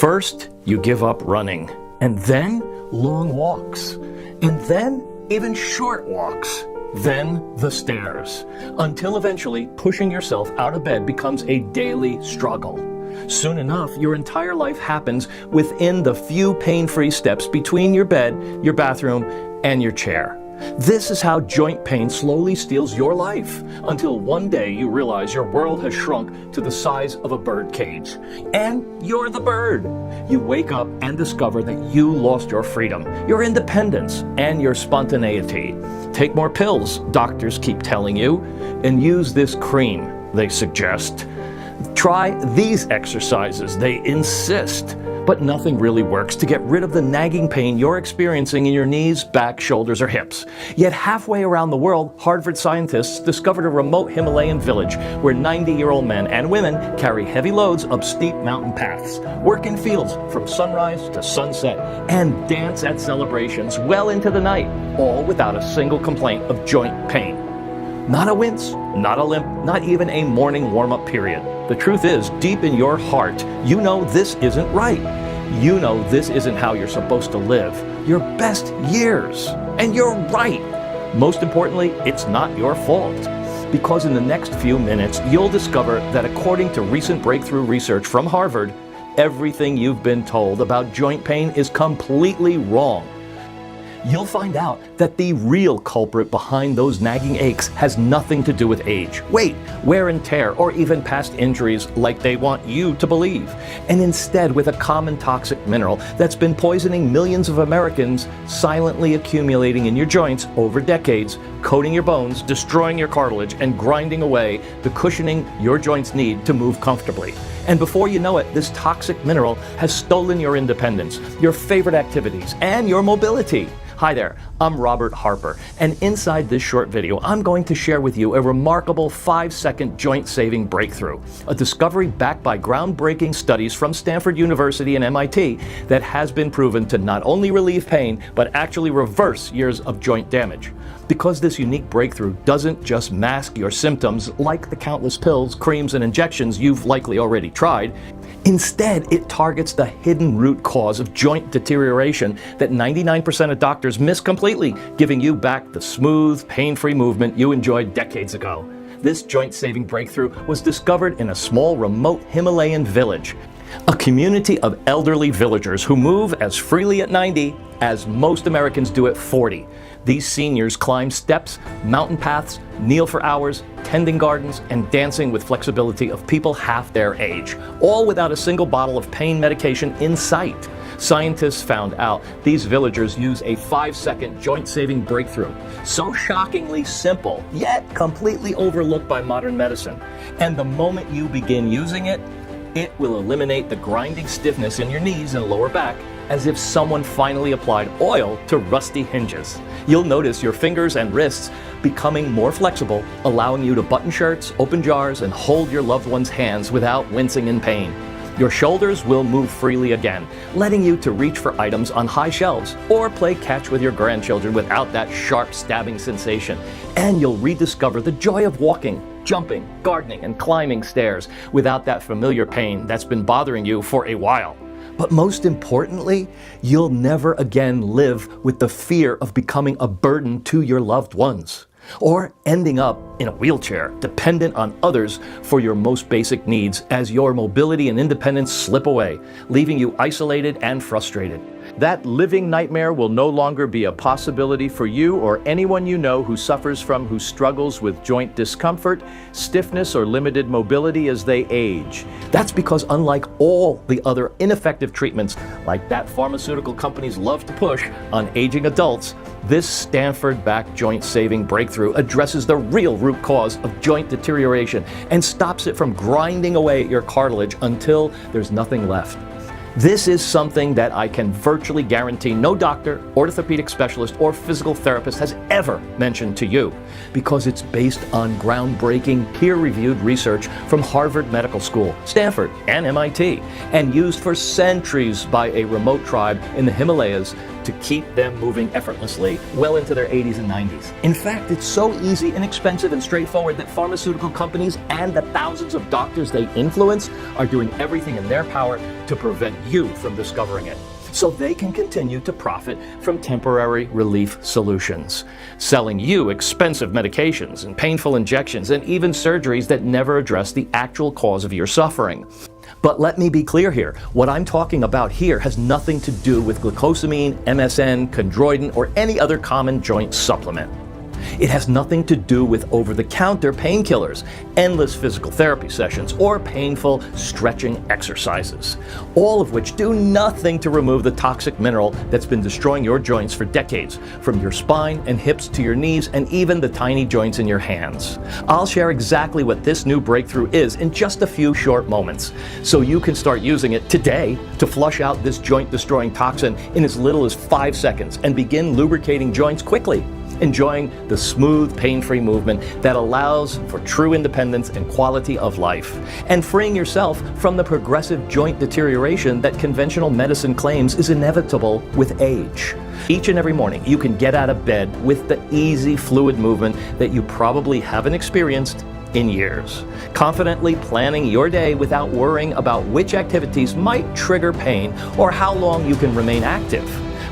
First, you give up running, and then long walks, and then even short walks, then the stairs, until eventually pushing yourself out of bed becomes a daily struggle. Soon enough, your entire life happens within the few pain-free steps between your bed, your bathroom, and your chair. This is how joint pain slowly steals your life, until one day you realize your world has shrunk to the size of a bird cage. And you're the bird. You wake up and discover that you lost your freedom, your independence, and your spontaneity. Take more pills, doctors keep telling you, and use this cream, they suggest. Try these exercises, they insist. But nothing really works to get rid of the nagging pain you're experiencing in your knees, back, shoulders, or hips. Yet halfway around the world, Harvard scientists discovered a remote Himalayan village where 90-year-old men and women carry heavy loads up steep mountain paths, work in fields from sunrise to sunset, and dance at celebrations well into the night, all without a single complaint of joint pain. Not a wince, not a limp, not even a morning warm-up period. The truth is, deep in your heart, you know this isn't right. You know this isn't how you're supposed to live your best years. And you're right. Most importantly, it's not your fault. Because in the next few minutes, you'll discover that according to recent breakthrough research from Harvard, everything you've been told about joint pain is completely wrong. You'll find out that the real culprit behind those nagging aches has nothing to do with age, weight, wear and tear, or even past injuries like they want you to believe. And instead with a common toxic mineral that's been poisoning millions of Americans, silently accumulating in your joints over decades, coating your bones, destroying your cartilage, and grinding away the cushioning your joints need to move comfortably. And before you know it, this toxic mineral has stolen your independence, your favorite activities, and your mobility. Hi there, I'm Robert Harper, and inside this short video, I'm going to share with you a remarkable 5-second joint-saving breakthrough, a discovery backed by groundbreaking studies from Stanford University and MIT that has been proven to not only relieve pain, but actually reverse years of joint damage. Because this unique breakthrough doesn't just mask your symptoms like the countless pills, creams, and injections you've likely already tried. Instead, it targets the hidden root cause of joint deterioration that 99% of doctors miss completely, giving you back the smooth, pain-free movement you enjoyed decades ago. This joint-saving breakthrough was discovered in a small, remote Himalayan village, a community of elderly villagers who move as freely at 90 as most Americans do at 40. These seniors climb steps, mountain paths, kneel for hours, tending gardens, and dancing with flexibility of people half their age, all without a single bottle of pain medication in sight. Scientists found out these villagers use a 5-second joint-saving breakthrough, so shockingly simple, yet completely overlooked by modern medicine. And the moment you begin using it, it will eliminate the grinding stiffness in your knees and lower back, as if someone finally applied oil to rusty hinges. You'll notice your fingers and wrists becoming more flexible, allowing you to button shirts, open jars, and hold your loved one's hands without wincing in pain. Your shoulders will move freely again, letting you to reach for items on high shelves or play catch with your grandchildren without that sharp stabbing sensation. And you'll rediscover the joy of walking, jumping, gardening, and climbing stairs without that familiar pain that's been bothering you for a while. But most importantly, you'll never again live with the fear of becoming a burden to your loved ones, or ending up in a wheelchair, dependent on others for your most basic needs as your mobility and independence slip away, leaving you isolated and frustrated. That living nightmare will no longer be a possibility for you or anyone you know who struggles with joint discomfort, stiffness, or limited mobility as they age. That's because unlike all the other ineffective treatments like that pharmaceutical companies love to push on aging adults, this Stanford-backed joint-saving breakthrough addresses the real root cause of joint deterioration and stops it from grinding away at your cartilage until there's nothing left. This is something that I can virtually guarantee no doctor, orthopedic specialist, or physical therapist has ever mentioned to you, because it's based on groundbreaking, peer-reviewed research from Harvard Medical School, Stanford, and MIT, and used for centuries by a remote tribe in the Himalayas to keep them moving effortlessly well into their 80s and 90s. In fact, it's so easy, inexpensive, and straightforward that pharmaceutical companies and the thousands of doctors they influence are doing everything in their power to prevent you from discovering it, so they can continue to profit from temporary relief solutions, selling you expensive medications and painful injections and even surgeries that never address the actual cause of your suffering. But let me be clear here, what I'm talking about here has nothing to do with glucosamine, MSM, chondroitin, or any other common joint supplement. It has nothing to do with over-the-counter painkillers, endless physical therapy sessions, or painful stretching exercises, all of which do nothing to remove the toxic mineral that's been destroying your joints for decades, from your spine and hips to your knees and even the tiny joints in your hands. I'll share exactly what this new breakthrough is in just a few short moments, so you can start using it today to flush out this joint-destroying toxin in as little as 5 seconds and begin lubricating joints quickly, enjoying the smooth, pain-free movement that allows for true independence and quality of life, and freeing yourself from the progressive joint deterioration that conventional medicine claims is inevitable with age. Each and every morning, you can get out of bed with the easy, fluid movement that you probably haven't experienced in years, confidently planning your day without worrying about which activities might trigger pain or how long you can remain active,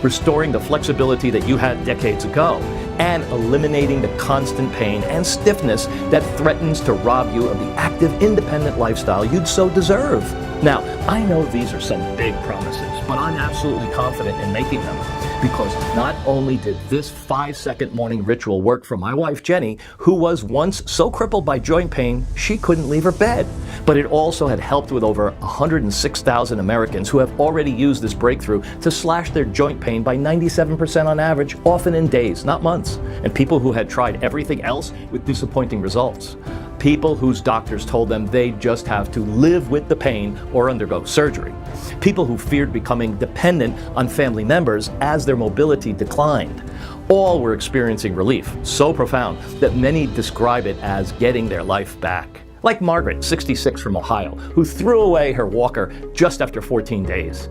restoring the flexibility that you had decades ago, and eliminating the constant pain and stiffness that threatens to rob you of the active, independent lifestyle you'd so deserve. Now, I know these are some big promises, but I'm absolutely confident in making them, because not only did this 5-second morning ritual work for my wife Jenny, who was once so crippled by joint pain she couldn't leave her bed, but it also had helped with over 106,000 Americans who have already used this breakthrough to slash their joint pain by 97% on average, often in days, not months, and people who had tried everything else with disappointing results. People whose doctors told them they'd just have to live with the pain or undergo surgery. People who feared becoming dependent on family members as their mobility declined. All were experiencing relief so profound that many describe it as getting their life back. Like Margaret, 66, from Ohio, who threw away her walker just after 14 days.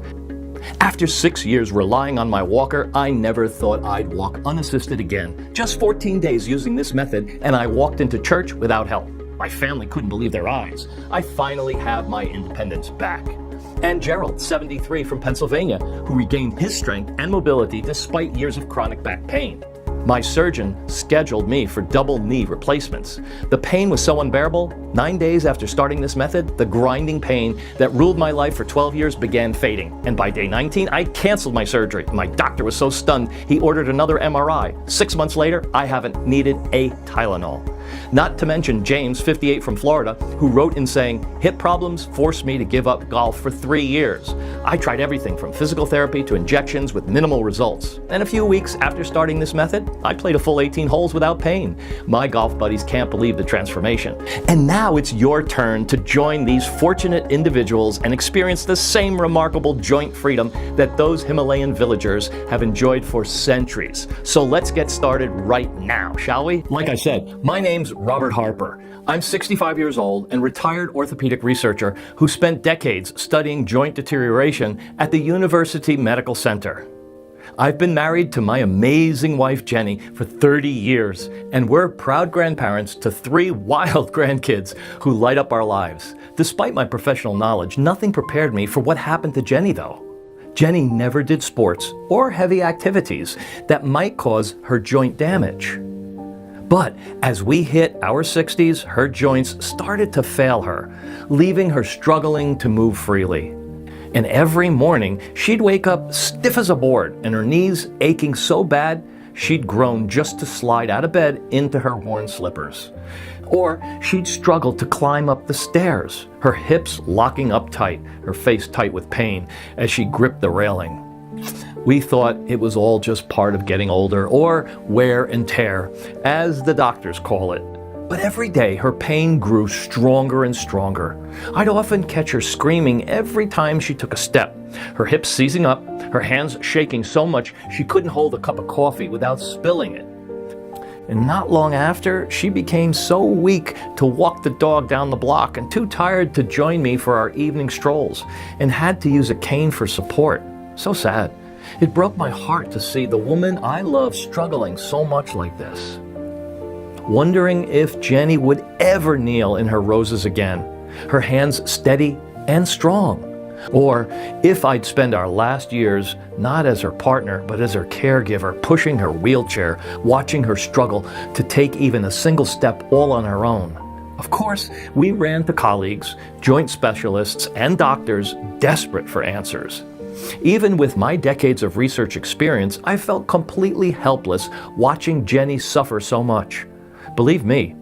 After 6 years relying on my walker, I never thought I'd walk unassisted again. Just 14 days using this method, and I walked into church without help. My family couldn't believe their eyes. I finally have my independence back. And Gerald, 73, from Pennsylvania, who regained his strength and mobility despite years of chronic back pain. My surgeon scheduled me for double knee replacements. The pain was so unbearable, 9 days after starting this method, the grinding pain that ruled my life for 12 years began fading. And by day 19, I canceled my surgery. My doctor was so stunned, he ordered another MRI. 6 months later, I haven't needed a Tylenol. Not to mention James, 58, from Florida, who wrote in saying, "Hip problems forced me to give up golf for 3 years. I tried everything from physical therapy to injections with minimal results. And a few weeks after starting this method, I played a full 18 holes without pain. My golf buddies can't believe the transformation." And now it's your turn to join these fortunate individuals and experience the same remarkable joint freedom that those Himalayan villagers have enjoyed for centuries. So let's get started right now, shall we? Like I said, my name's Robert Harper. I'm 65 years old and retired orthopedic researcher who spent decades studying joint deterioration at the University Medical Center. I've been married to my amazing wife Jenny for 30 years, and we're proud grandparents to 3 wild grandkids who light up our lives. Despite my professional knowledge, nothing prepared me for what happened to Jenny though. Jenny never did sports or heavy activities that might cause her joint damage. But as we hit our 60s, her joints started to fail her, leaving her struggling to move freely. And every morning, she'd wake up stiff as a board and her knees aching so bad, she'd groan just to slide out of bed into her worn slippers. Or she'd struggle to climb up the stairs, her hips locking up tight, her face tight with pain as she gripped the railing. We thought it was all just part of getting older, or wear and tear, as the doctors call it. But every day, her pain grew stronger and stronger. I'd often catch her screaming every time she took a step, her hips seizing up, her hands shaking so much she couldn't hold a cup of coffee without spilling it. And not long after, she became so weak to walk the dog down the block and too tired to join me for our evening strolls, and had to use a cane for support. So sad. It broke my heart to see the woman I love struggling so much like this. Wondering if Jenny would ever kneel in her roses again, her hands steady and strong. Or if I'd spend our last years not as her partner, but as her caregiver, pushing her wheelchair, watching her struggle to take even a single step all on her own. Of course, we ran to colleagues, joint specialists, and doctors desperate for answers. Even with my decades of research experience, I felt completely helpless watching Jenny suffer so much. Believe me,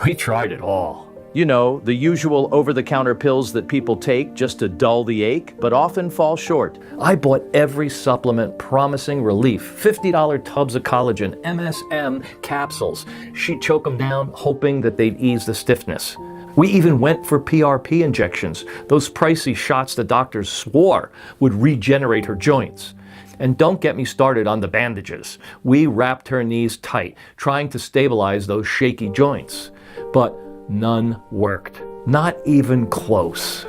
we tried it all. You know, the usual over-the-counter pills that people take just to dull the ache, but often fall short. I bought every supplement promising relief. $50 tubs of collagen, MSM capsules. She'd choke them down, hoping that they'd ease the stiffness. We even went for PRP injections, those pricey shots the doctors swore would regenerate her joints. And don't get me started on the bandages. We wrapped her knees tight, trying to stabilize those shaky joints. But none worked. Not even close.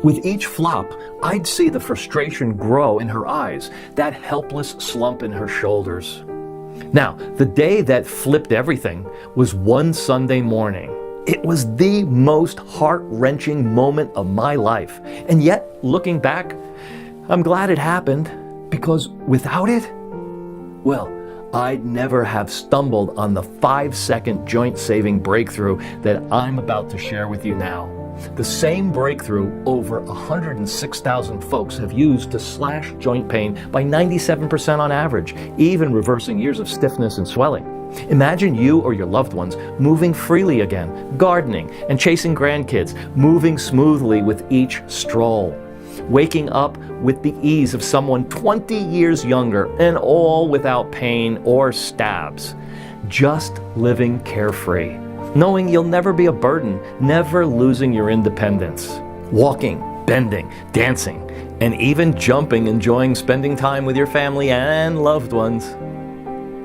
With each flop, I'd see the frustration grow in her eyes, that helpless slump in her shoulders. Now, the day that flipped everything was one Sunday morning. It was the most heart-wrenching moment of my life. And yet, looking back, I'm glad it happened, because without it, well, I'd never have stumbled on the 5-second joint-saving breakthrough that I'm about to share with you now. The same breakthrough over 106,000 folks have used to slash joint pain by 97% on average, even reversing years of stiffness and swelling. Imagine you or your loved ones moving freely again, gardening and chasing grandkids, moving smoothly with each stroll. Waking up with the ease of someone 20 years younger, and all without pain or stabs. Just living carefree, knowing you'll never be a burden, never losing your independence. Walking, bending, dancing, and even jumping, enjoying spending time with your family and loved ones.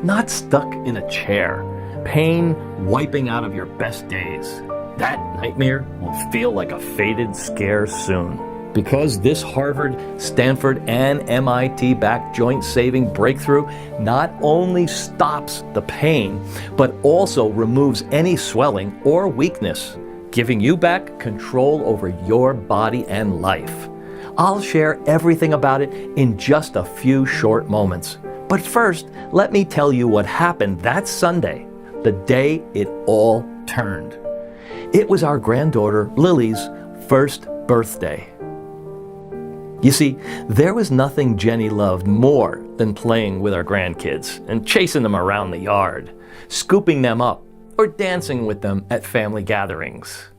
Not stuck in a chair, pain wiping out of your best days. That nightmare will feel like a faded scare soon. Because this Harvard, Stanford, and MIT-backed joint-saving breakthrough not only stops the pain, but also removes any swelling or weakness, giving you back control over your body and life. I'll share everything about it in just a few short moments. But first, let me tell you what happened that Sunday, the day it all turned. It was our granddaughter Lily's first birthday. You see, there was nothing Jenny loved more than playing with our grandkids and chasing them around the yard, scooping them up, or dancing with them at family gatherings.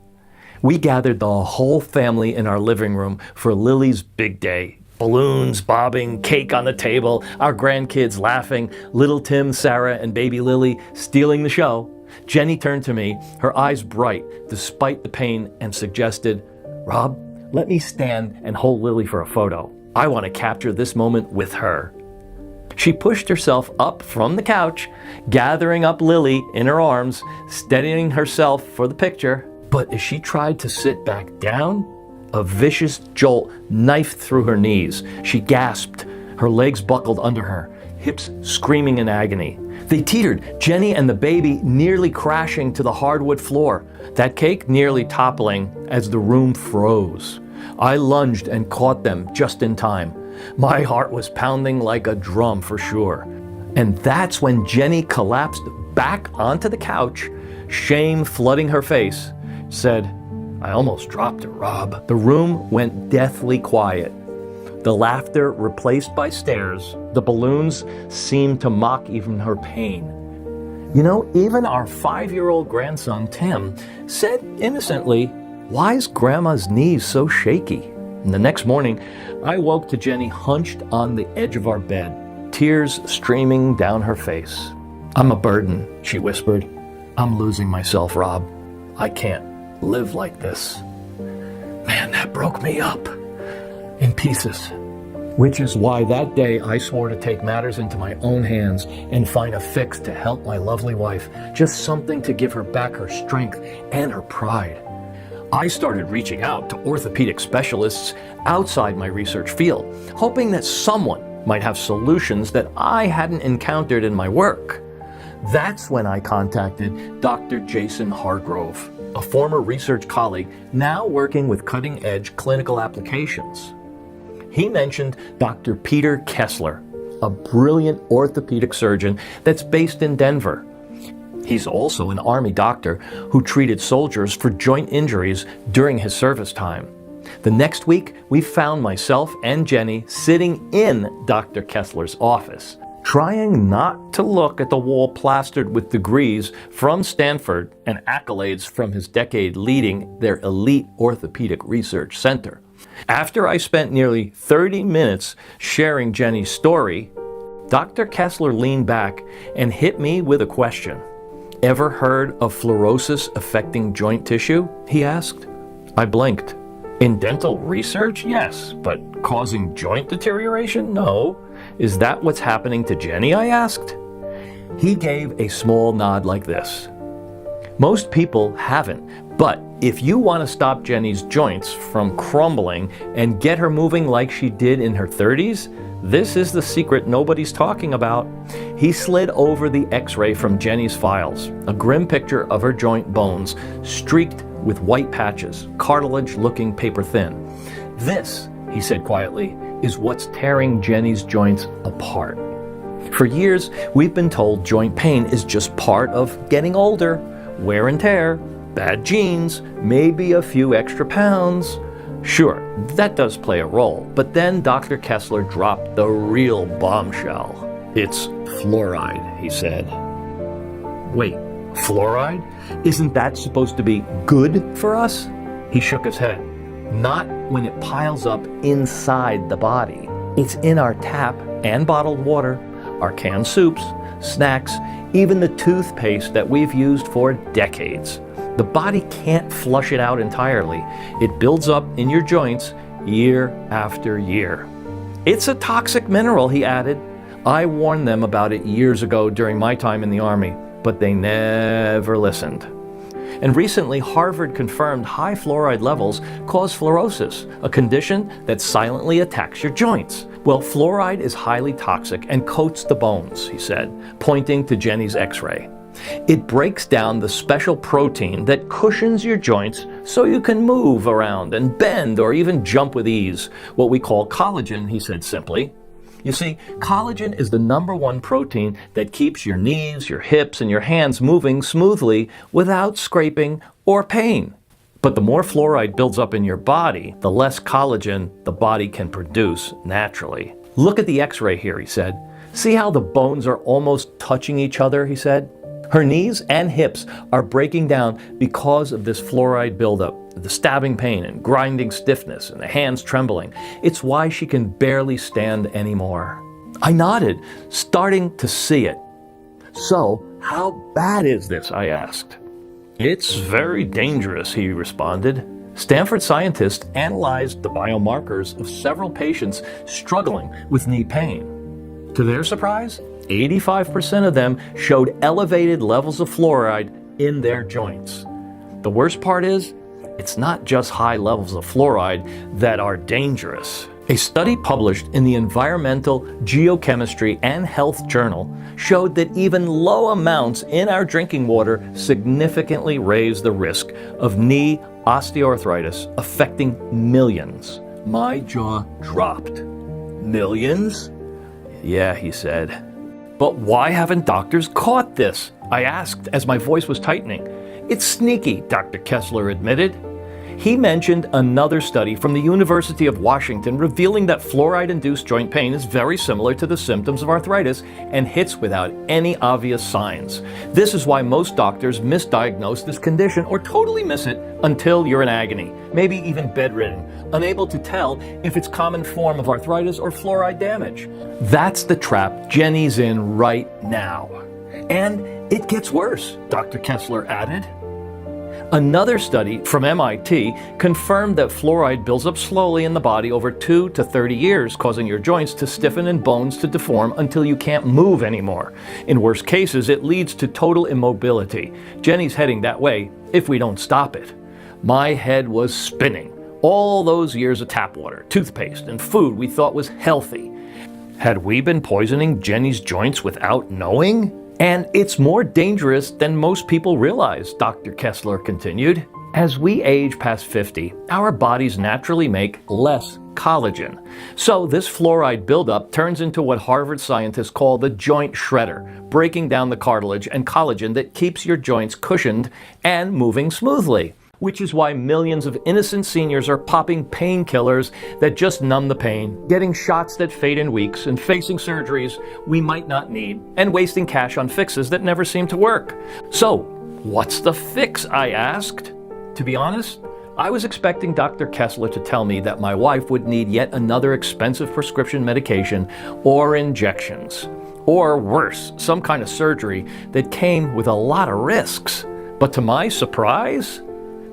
We gathered the whole family in our living room for Lily's big day. Balloons bobbing, cake on the table, our grandkids laughing, little Tim, Sarah, and baby Lily stealing the show. Jenny turned to me, her eyes bright despite the pain, and suggested, "Rob, let me stand and hold Lily for a photo. I want to capture this moment with her." She pushed herself up from the couch, gathering up Lily in her arms, steadying herself for the picture. But as she tried to sit back down, a vicious jolt knifed through her knees. She gasped, her legs buckled under her, hips screaming in agony. They teetered, Jenny and the baby nearly crashing to the hardwood floor, that cake nearly toppling as the room froze. I lunged and caught them just in time. My heart was pounding like a drum for sure. And that's when Jenny collapsed back onto the couch, shame flooding her face, said, "I almost dropped her, Rob." The room went deathly quiet. The laughter replaced by stares. The balloons seemed to mock even her pain. You know, even our 5-year-old grandson, Tim, said innocently, "Why's Grandma's knees so shaky?" And the next morning, I woke to Jenny hunched on the edge of our bed, tears streaming down her face. "I'm a burden," she whispered. "I'm losing myself, Rob. I can't live like this." Man, that broke me up in pieces. Which is why that day I swore to take matters into my own hands and find a fix to help my lovely wife, just something to give her back her strength and her pride. I started reaching out to orthopedic specialists outside my research field, hoping that someone might have solutions that I hadn't encountered in my work. That's when I contacted Dr. Jason Hargrove, a former research colleague now working with cutting-edge clinical applications. He mentioned Dr. Peter Kessler, a brilliant orthopedic surgeon that's based in Denver. He's also an Army doctor who treated soldiers for joint injuries during his service time. The next week, we found myself and Jenny sitting in Dr. Kessler's office, trying not to look at the wall plastered with degrees from Stanford and accolades from his decade leading their elite orthopedic research center. After I spent nearly 30 minutes sharing Jenny's story, Dr. Kessler leaned back and hit me with a question. "Ever heard of fluorosis affecting joint tissue?" he asked. I blinked. "In dental research, yes, but causing joint deterioration? No. Is that what's happening to Jenny?" I asked. He gave a small nod like this. "Most people haven't, but if you want to stop Jenny's joints from crumbling and get her moving like she did in her 30s, this is the secret nobody's talking about." He slid over the x-ray from Jenny's files, a grim picture of her joint bones, streaked with white patches, cartilage-looking paper thin. "This," he said quietly, "is what's tearing Jenny's joints apart." For years, we've been told joint pain is just part of getting older, wear and tear, bad genes, maybe a few extra pounds. Sure, that does play a role, but then Dr. Kessler dropped the real bombshell. "It's fluoride," he said. "Wait, fluoride? Isn't that supposed to be good for us?" He shook his head. "Not when it piles up inside the body. It's in our tap and bottled water, our canned soups, snacks, even the toothpaste that we've used for decades. The body can't flush it out entirely. It builds up in your joints year after year. It's a toxic mineral," he added. "I warned them about it years ago during my time in the Army, but they never listened." And recently, Harvard confirmed high fluoride levels cause fluorosis, a condition that silently attacks your joints. "Well, fluoride is highly toxic and coats the bones," he said, pointing to Jenny's x-ray. "It breaks down the special protein that cushions your joints so you can move around and bend or even jump with ease, what we call collagen," he said simply. You see, collagen is the #1 protein that keeps your knees, your hips, and your hands moving smoothly without scraping or pain. But the more fluoride builds up in your body, the less collagen the body can produce naturally. "Look at the x-ray here," he said. "See how the bones are almost touching each other," he said. Her knees and hips are breaking down because of this fluoride buildup, the stabbing pain and grinding stiffness and the hands trembling. It's why she can barely stand anymore. I nodded, starting to see it. "So, how bad is this?" I asked. "It's very dangerous," he responded. Stanford scientists analyzed the biomarkers of several patients struggling with knee pain. To their surprise, 85% of them showed elevated levels of fluoride in their joints. The worst part is, it's not just high levels of fluoride that are dangerous. A study published in the Environmental Geochemistry and Health Journal showed that even low amounts in our drinking water significantly raise the risk of knee osteoarthritis, affecting millions. My jaw dropped. "Millions?" "Yeah," he said. "But why haven't doctors caught this?" I asked as my voice was tightening. "It's sneaky," Dr. Kessler admitted. He mentioned another study from the University of Washington revealing that fluoride-induced joint pain is very similar to the symptoms of arthritis and hits without any obvious signs. This is why most doctors misdiagnose this condition or totally miss it until you're in agony, maybe even bedridden, unable to tell if it's a common form of arthritis or fluoride damage. That's the trap Jenny's in right now. And it gets worse, Dr. Kessler added. Another study from MIT confirmed that fluoride builds up slowly in the body over 2 to 30 years, causing your joints to stiffen and bones to deform until you can't move anymore. In worst cases, it leads to total immobility. Jenny's heading that way if we don't stop it. My head was spinning. All those years of tap water, toothpaste, and food we thought was healthy. Had we been poisoning Jenny's joints without knowing? And it's more dangerous than most people realize, Dr. Kessler continued. As we age past 50, our bodies naturally make less collagen. So this fluoride buildup turns into what Harvard scientists call the joint shredder, breaking down the cartilage and collagen that keeps your joints cushioned and moving smoothly. Which is why millions of innocent seniors are popping painkillers that just numb the pain, getting shots that fade in weeks, and facing surgeries we might not need, and wasting cash on fixes that never seem to work. So, what's the fix, I asked? To be honest, I was expecting Dr. Kessler to tell me that my wife would need yet another expensive prescription medication or injections. Or worse, some kind of surgery that came with a lot of risks. But to my surprise,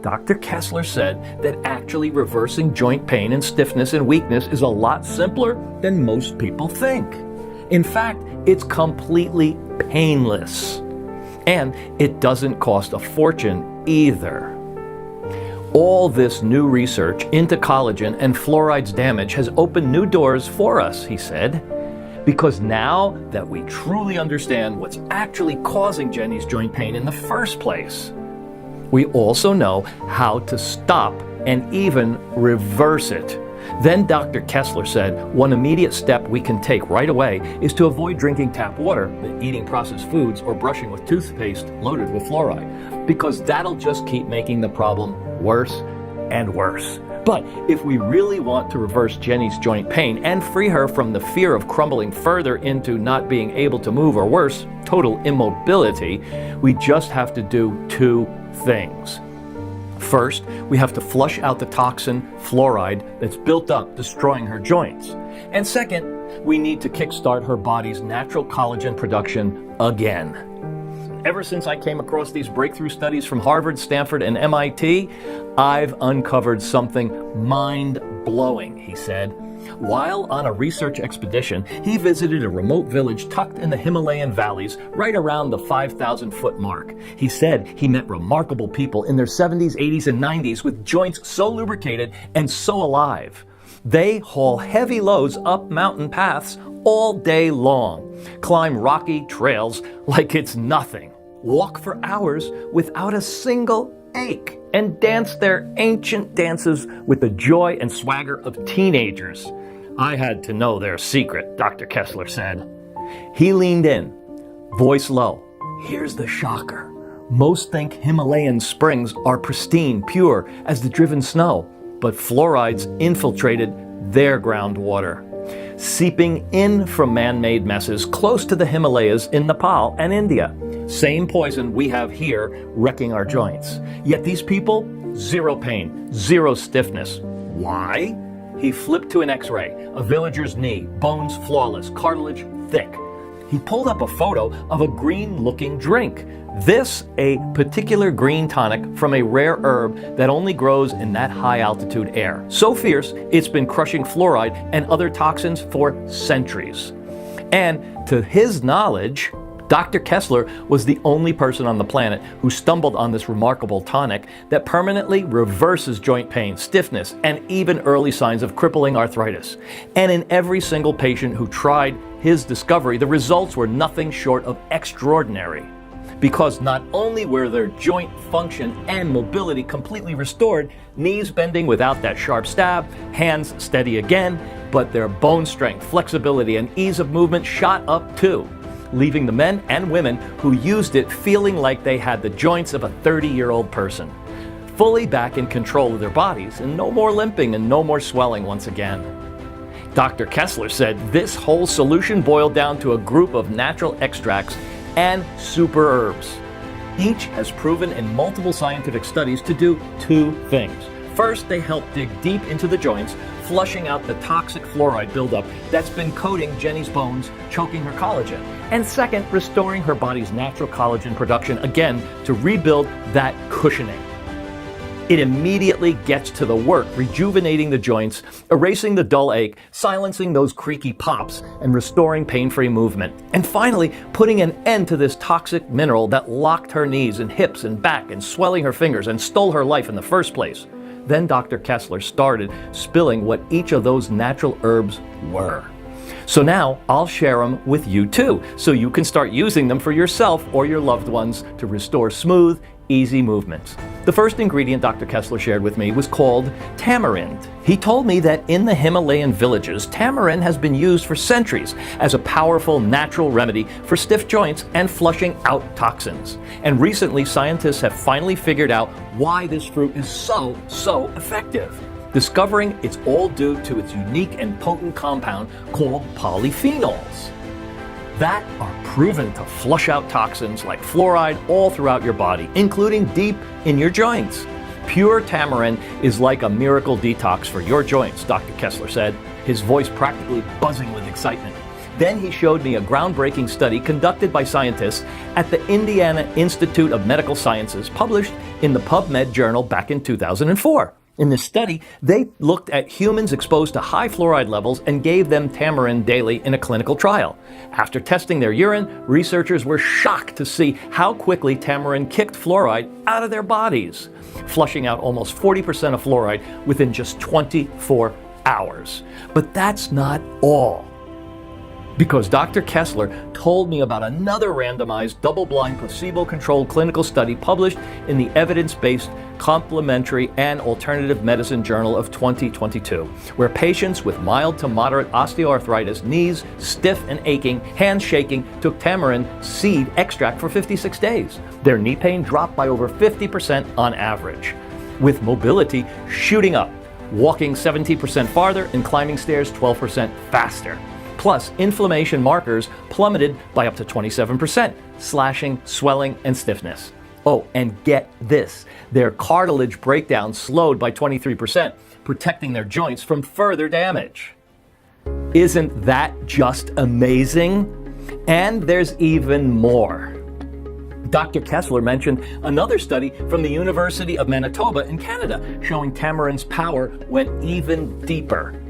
Dr. Kessler said that actually reversing joint pain and stiffness and weakness is a lot simpler than most people think. In fact, it's completely painless. And it doesn't cost a fortune either. All this new research into collagen and fluoride's damage has opened new doors for us, he said. Because now that we truly understand what's actually causing Jenny's joint pain in the first place, we also know how to stop and even reverse it. Then Dr. Kessler said one immediate step we can take right away is to avoid drinking tap water, eating processed foods, or brushing with toothpaste loaded with fluoride, because that'll just keep making the problem worse and worse. But if we really want to reverse Jenny's joint pain and free her from the fear of crumbling further into not being able to move, or worse, total immobility, we just have to do two things. First, we have to flush out the toxin, fluoride, that's built up, destroying her joints. And second, we need to kickstart her body's natural collagen production again. Ever since I came across these breakthrough studies from Harvard, Stanford, and MIT, I've uncovered something mind-blowing, he said. While on a research expedition, he visited a remote village tucked in the Himalayan valleys, right around the 5,000-foot mark. He said he met remarkable people in their 70s, 80s, and 90s with joints so lubricated and so alive. They haul heavy loads up mountain paths all day long, climb rocky trails like it's nothing, walk for hours without a single ache, and dance their ancient dances with the joy and swagger of teenagers. I had to know their secret, Dr. Kessler said. He leaned in, voice low. Here's the shocker. Most think Himalayan springs are pristine, pure as the driven snow, but fluoride's infiltrated their groundwater, seeping in from man-made messes close to the Himalayas in Nepal and India. Same poison we have here wrecking our joints. Yet these people, zero pain, zero stiffness. Why? He flipped to an x-ray, a villager's knee, bones flawless, cartilage thick. He pulled up a photo of a green-looking drink. This, a particular green tonic from a rare herb that only grows in that high-altitude air. So fierce, it's been crushing fluoride and other toxins for centuries. And to his knowledge, Dr. Kessler was the only person on the planet who stumbled on this remarkable tonic that permanently reverses joint pain, stiffness, and even early signs of crippling arthritis. And in every single patient who tried his discovery, the results were nothing short of extraordinary. Because not only were their joint function and mobility completely restored, knees bending without that sharp stab, hands steady again, but their bone strength, flexibility, and ease of movement shot up too, leaving the men and women who used it feeling like they had the joints of a 30-year-old person, fully back in control of their bodies, and no more limping and no more swelling once again. Dr. Kessler said this whole solution boiled down to a group of natural extracts and super herbs. Each has proven in multiple scientific studies to do two things. First, they help dig deep into the joints, flushing out the toxic fluoride buildup that's been coating Jenny's bones, choking her collagen. And second, restoring her body's natural collagen production again to rebuild that cushioning. It immediately gets to the work, rejuvenating the joints, erasing the dull ache, silencing those creaky pops, and restoring pain-free movement. And finally, putting an end to this toxic mineral that locked her knees and hips and back and swelling her fingers and stole her life in the first place. Then Dr. Kessler started spilling what each of those natural herbs were. So now I'll share them with you too, so you can start using them for yourself or your loved ones to restore smooth, easy movements. The first ingredient Dr. Kessler shared with me was called tamarind. He told me that in the Himalayan villages, tamarind has been used for centuries as a powerful natural remedy for stiff joints and flushing out toxins. And recently, scientists have finally figured out why this fruit is so effective. Discovering it's all due to its unique and potent compound called polyphenols that are proven to flush out toxins like fluoride all throughout your body, including deep in your joints. Pure tamarind is like a miracle detox for your joints, Dr. Kessler said, his voice practically buzzing with excitement. Then he showed me a groundbreaking study conducted by scientists at the Indiana Institute of Medical Sciences, published in the PubMed journal back in 2004. In this study, they looked at humans exposed to high fluoride levels and gave them tamarind daily in a clinical trial. After testing their urine, researchers were shocked to see how quickly tamarind kicked fluoride out of their bodies, flushing out almost 40% of fluoride within just 24 hours. But that's not all. Because Dr. Kessler told me about another randomized, double-blind, placebo-controlled clinical study published in the Evidence-Based Complementary and Alternative Medicine Journal of 2022, where patients with mild to moderate osteoarthritis, knees stiff and aching, hands shaking, took tamarind seed extract for 56 days. Their knee pain dropped by over 50% on average, with mobility shooting up, walking 17% farther and climbing stairs 12% faster. Plus, inflammation markers plummeted by up to 27%, slashing, swelling, and stiffness. Oh, and get this, their cartilage breakdown slowed by 23%, protecting their joints from further damage. Isn't that just amazing? And there's even more. Dr. Kessler mentioned another study from the University of Manitoba in Canada, showing tamarind's power went even deeper.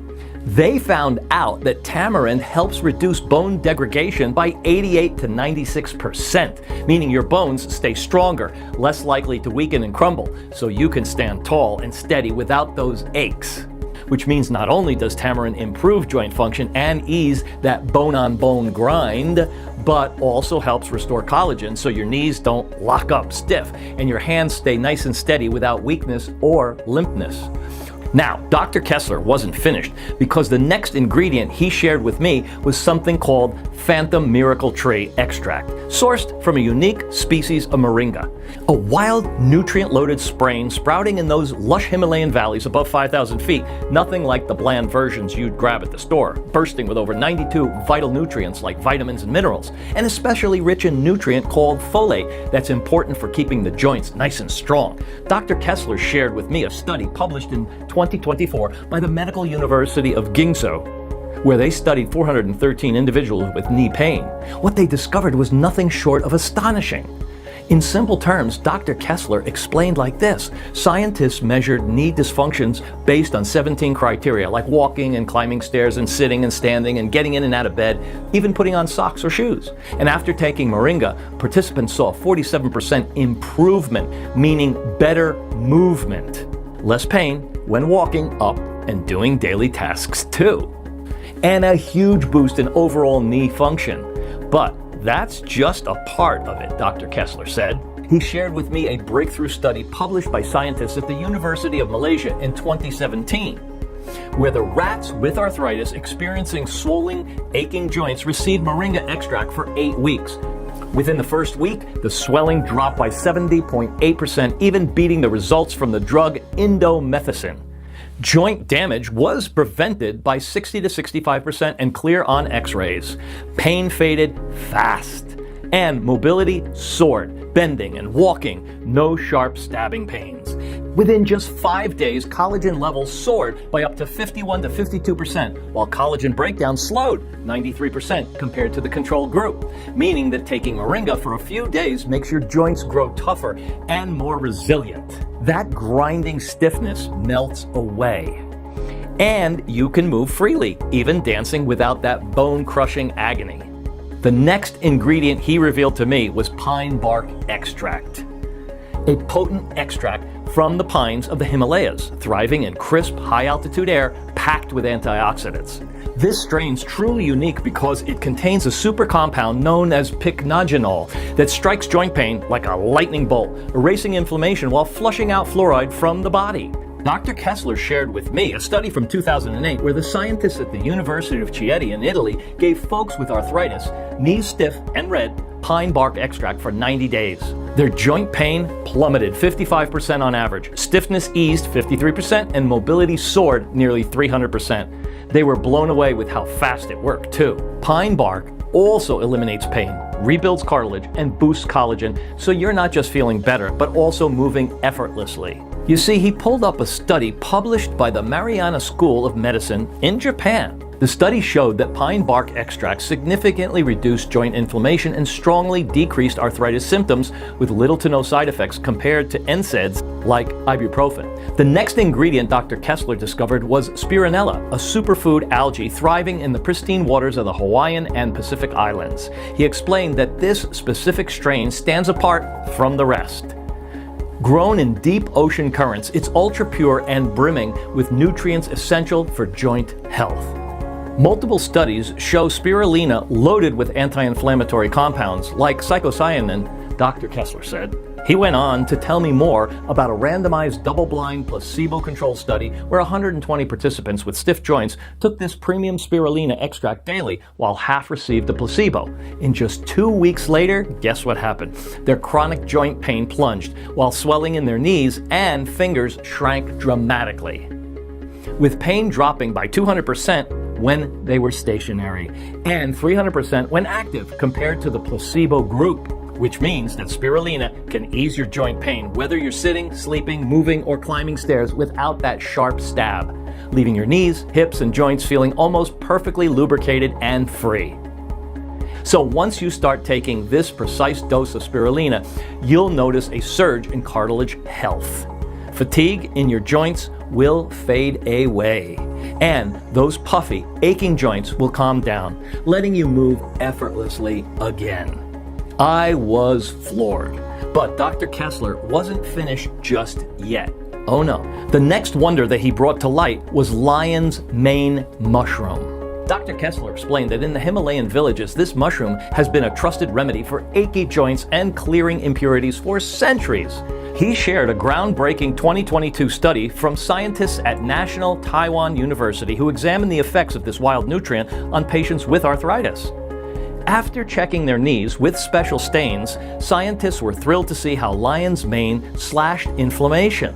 They found out that tamarind helps reduce bone degradation by 88 to 96%, meaning your bones stay stronger, less likely to weaken and crumble, so you can stand tall and steady without those aches. Which means not only does tamarind improve joint function and ease that bone-on-bone grind, but also helps restore collagen so your knees don't lock up stiff and your hands stay nice and steady without weakness or limpness. Now, Dr. Kessler wasn't finished, because the next ingredient he shared with me was something called Phantom Miracle Tree Extract, sourced from a unique species of moringa, a wild, nutrient-loaded sprain sprouting in those lush Himalayan valleys above 5,000 feet, nothing like the bland versions you'd grab at the store, bursting with over 92 vital nutrients like vitamins and minerals, and especially rich in nutrient called folate that's important for keeping the joints nice and strong. Dr. Kessler shared with me a study published in 2024 by the Medical University of Guangzhou, where they studied 413 individuals with knee pain. What they discovered was nothing short of astonishing. In simple terms, Dr. Kessler explained like this. Scientists measured knee dysfunctions based on 17 criteria, like walking and climbing stairs and sitting and standing and getting in and out of bed, even putting on socks or shoes. And after taking moringa, participants saw a 47% improvement, meaning better movement. Less pain when walking up and doing daily tasks too. And a huge boost in overall knee function. But that's just a part of it, Dr. Kessler said. He shared with me a breakthrough study published by scientists at the University of Malaysia in 2017, where the rats with arthritis experiencing swollen, aching joints received moringa extract for 8 weeks. Within the first week, the swelling dropped by 70.8%, even beating the results from the drug indomethacin. Joint damage was prevented by 60 to 65% and clear on x-rays. Pain faded fast. And mobility soared, bending and walking, no sharp stabbing pains. Within just 5 days, collagen levels soared by up to 51 to 52%, while collagen breakdown slowed 93% compared to the control group, meaning that taking moringa for a few days makes your joints grow tougher and more resilient. That grinding stiffness melts away. And you can move freely, even dancing without that bone-crushing agony. The next ingredient he revealed to me was pine bark extract, a potent extract from the pines of the Himalayas, thriving in crisp, high-altitude air packed with antioxidants. This strain's truly unique because it contains a super compound known as pycnogenol that strikes joint pain like a lightning bolt, erasing inflammation while flushing out fluoride from the body. Dr. Kessler shared with me a study from 2008 where the scientists at the University of Chieti in Italy gave folks with arthritis, knees stiff and red, pine bark extract for 90 days. Their joint pain plummeted 55% on average, stiffness eased 53%, and mobility soared nearly 300%. They were blown away with how fast it worked, too. Pine bark also eliminates pain, rebuilds cartilage, and boosts collagen, so you're not just feeling better, but also moving effortlessly. You see, he pulled up a study published by the Mariana School of Medicine in Japan. The study showed that pine bark extracts significantly reduced joint inflammation and strongly decreased arthritis symptoms with little to no side effects compared to NSAIDs like ibuprofen. The next ingredient Dr. Kessler discovered was spironella, a superfood algae thriving in the pristine waters of the Hawaiian and Pacific Islands. He explained that this specific strain stands apart from the rest. Grown in deep ocean currents, it's ultra-pure and brimming with nutrients essential for joint health. Multiple studies show spirulina loaded with anti-inflammatory compounds like phycocyanin, Dr. Kessler said. He went on to tell me more about a randomized double-blind placebo-controlled study where 120 participants with stiff joints took this premium spirulina extract daily while half received the placebo. In just 2 weeks later, guess what happened? Their chronic joint pain plunged while swelling in their knees and fingers shrank dramatically, with pain dropping by 200% when they were stationary and 300% when active compared to the placebo group, which means that spirulina can ease your joint pain whether you're sitting, sleeping, moving, or climbing stairs without that sharp stab, leaving your knees, hips, and joints feeling almost perfectly lubricated and free. So once you start taking this precise dose of spirulina, you'll notice a surge in cartilage health. Fatigue in your joints will fade away, and those puffy, aching joints will calm down, letting you move effortlessly again. I was floored, but Dr. Kessler wasn't finished just yet. Oh no, the next wonder that he brought to light was lion's mane mushroom. Dr. Kessler explained that in the Himalayan villages, this mushroom has been a trusted remedy for achy joints and clearing impurities for centuries. He shared a groundbreaking 2022 study from scientists at National Taiwan University who examined the effects of this wild nutrient on patients with arthritis. After checking their knees with special stains, scientists were thrilled to see how lion's mane slashed inflammation,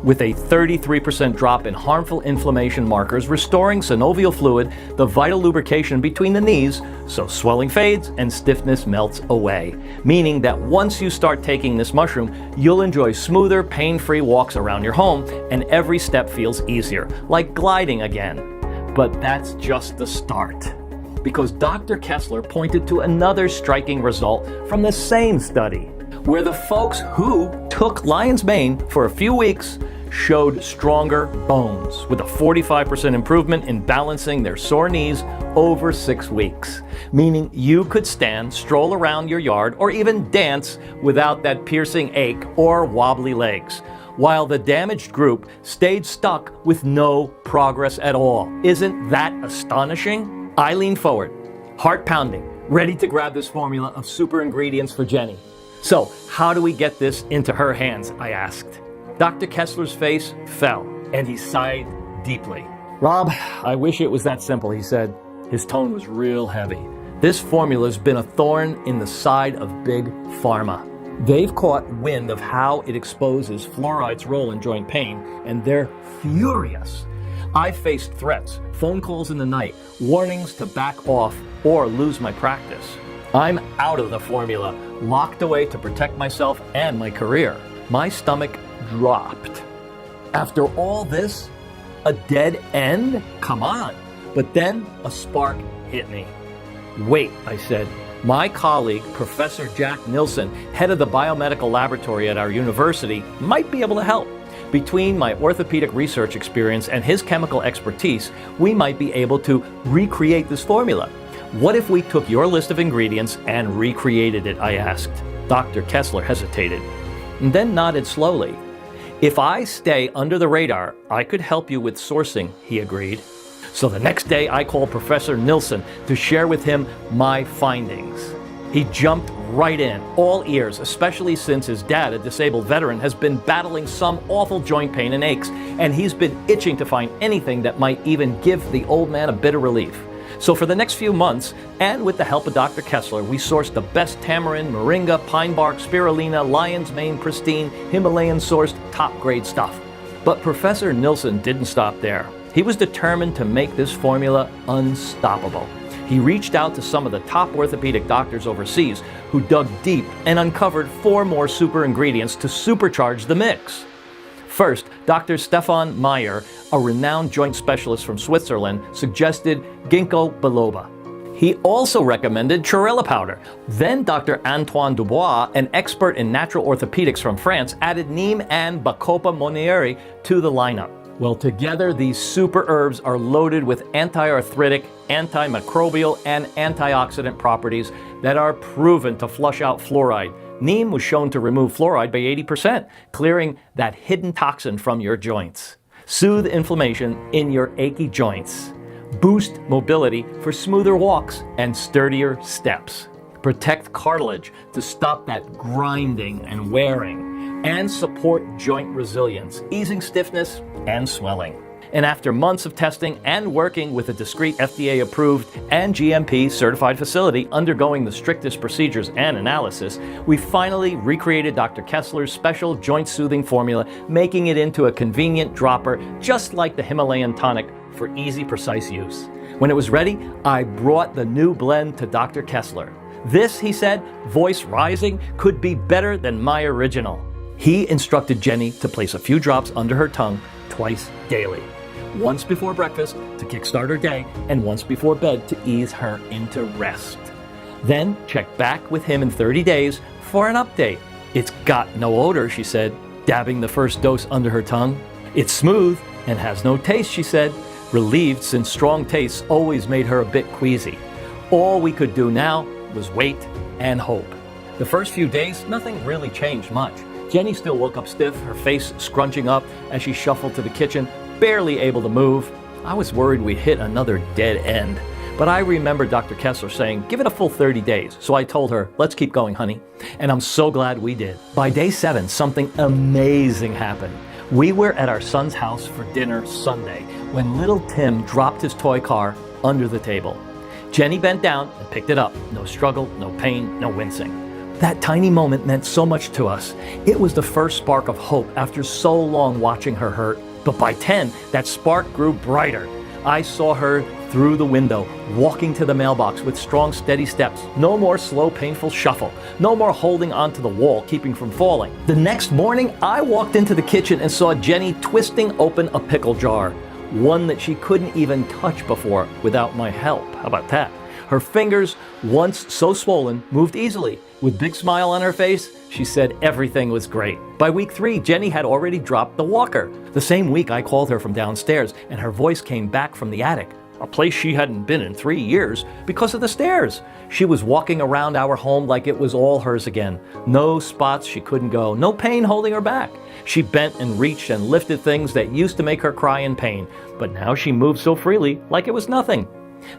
with a 33% drop in harmful inflammation markers, restoring synovial fluid, the vital lubrication between the knees, so swelling fades and stiffness melts away. Meaning that once you start taking this mushroom, you'll enjoy smoother, pain-free walks around your home, and every step feels easier, like gliding again. But that's just the start, because Dr. Kessler pointed to another striking result from the same study, where the folks who took lion's mane for a few weeks showed stronger bones, with a 45% improvement in balancing their sore knees over 6 weeks. Meaning you could stand, stroll around your yard, or even dance without that piercing ache or wobbly legs, while the damaged group stayed stuck with no progress at all. Isn't that astonishing? I leaned forward, heart pounding, ready to grab this formula of super ingredients for Jenny. So, how do we get this into her hands? I asked. Dr. Kessler's face fell, and he sighed deeply. Rob, I wish it was that simple, he said. His tone was real heavy. This formula's been a thorn in the side of Big Pharma. They've caught wind of how it exposes fluoride's role in joint pain, and they're furious. I faced threats, phone calls in the night, warnings to back off or lose my practice. I'm out of the formula, locked away to protect myself and my career. My stomach dropped. After all this, a dead end? Come on. But then a spark hit me. Wait, I said. My colleague, Professor Jack Nilsson, head of the biomedical laboratory at our university, might be able to help. Between my orthopedic research experience and his chemical expertise, we might be able to recreate this formula. What if we took your list of ingredients and recreated it, I asked. Dr. Kessler hesitated, and then nodded slowly. If I stay under the radar, I could help you with sourcing, he agreed. So the next day, I called Professor Nilsson to share with him my findings. He jumped right in, all ears, especially since his dad, a disabled veteran, has been battling some awful joint pain and aches, and he's been itching to find anything that might even give the old man a bit of relief. So for the next few months, and with the help of Dr. Kessler, we sourced the best tamarind, moringa, pine bark, spirulina, lion's mane, pristine, Himalayan sourced, top-grade stuff. But Professor Nilsson didn't stop there. He was determined to make this formula unstoppable. He reached out to some of the top orthopedic doctors overseas who dug deep and uncovered 4 more super ingredients to supercharge the mix. First, Dr. Stefan Meyer, a renowned joint specialist from Switzerland, suggested ginkgo biloba. He also recommended chlorella powder. Then Dr. Antoine Dubois, an expert in natural orthopedics from France, added neem and bacopa monnieri to the lineup. Well, together, these super herbs are loaded with anti-arthritic, antimicrobial, and antioxidant properties that are proven to flush out fluoride. Neem was shown to remove fluoride by 80%, clearing that hidden toxin from your joints. Soothe inflammation in your achy joints. Boost mobility for smoother walks and sturdier steps. Protect cartilage to stop that grinding and wearing. And support joint resilience, easing stiffness and swelling. And after months of testing and working with a discrete FDA-approved and GMP-certified facility undergoing the strictest procedures and analysis, we finally recreated Dr. Kessler's special joint-soothing formula, making it into a convenient dropper just like the Himalayan tonic for easy, precise use. When it was ready, I brought the new blend to Dr. Kessler. This, he said, voice rising, could be better than my original. He instructed Jenny to place a few drops under her tongue twice daily. Once before breakfast to kickstart her day, and once before bed to ease her into rest. Then check back with him in 30 days for an update. It's got no odor, she said, dabbing the first dose under her tongue. It's smooth and has no taste, she said, relieved since strong tastes always made her a bit queasy. All we could do now was wait and hope. The first few days, nothing really changed much. Jenny still woke up stiff, her face scrunching up as she shuffled to the kitchen, barely able to move. I was worried we'd hit another dead end. But I remember Dr. Kessler saying, give it a full 30 days. So I told her, let's keep going, honey. And I'm so glad we did. By day 7, something amazing happened. We were at our son's house for dinner Sunday when little Tim dropped his toy car under the table. Jenny bent down and picked it up. No struggle, no pain, no wincing. That tiny moment meant so much to us. It was the first spark of hope after so long watching her hurt. But by 10, that spark grew brighter. I saw her through the window, walking to the mailbox with strong, steady steps. No more slow, painful shuffle. No more holding onto the wall, keeping from falling. The next morning, I walked into the kitchen and saw Jenny twisting open a pickle jar, one that she couldn't even touch before without my help. How about that? Her fingers, once so swollen, moved easily. With a big smile on her face, she said everything was great. By week 3, Jenny had already dropped the walker. The same week, I called her from downstairs, and her voice came back from the attic, a place she hadn't been in 3 years because of the stairs. She was walking around our home like it was all hers again. No spots she couldn't go, no pain holding her back. She bent and reached and lifted things that used to make her cry in pain, but now she moved so freely like it was nothing.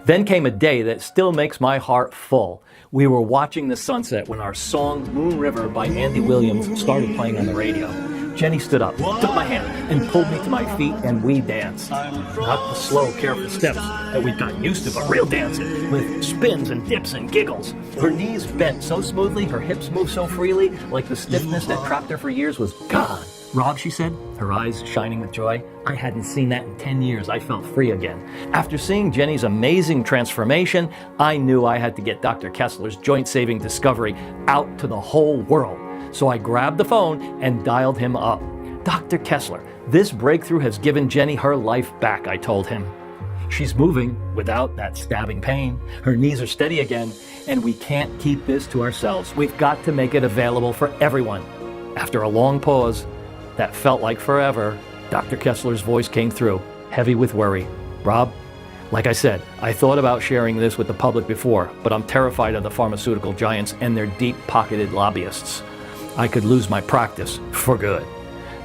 Then came a day that still makes my heart full. We were watching the sunset when our song Moon River by Andy Williams started playing on the radio. Jenny stood up, took my hand, and pulled me to my feet, and we danced. Not the slow, careful steps that we've gotten used to, but real dancing, with spins and dips and giggles. Her knees bent so smoothly, her hips moved so freely, like the stiffness that trapped her for years was gone. Rob, she said, her eyes shining with joy, I hadn't seen that in 10 years. I felt free again. After seeing Jenny's amazing transformation, I knew I had to get Dr. Kessler's joint-saving discovery out to the whole world. So I grabbed the phone and dialed him up. Dr. Kessler, this breakthrough has given Jenny her life back, I told him. She's moving without that stabbing pain. Her knees are steady again, and we can't keep this to ourselves. We've got to make it available for everyone. After a long pause, that felt like forever, Dr. Kessler's voice came through, heavy with worry. Rob, like I said, I thought about sharing this with the public before, but I'm terrified of the pharmaceutical giants and their deep-pocketed lobbyists. I could lose my practice for good.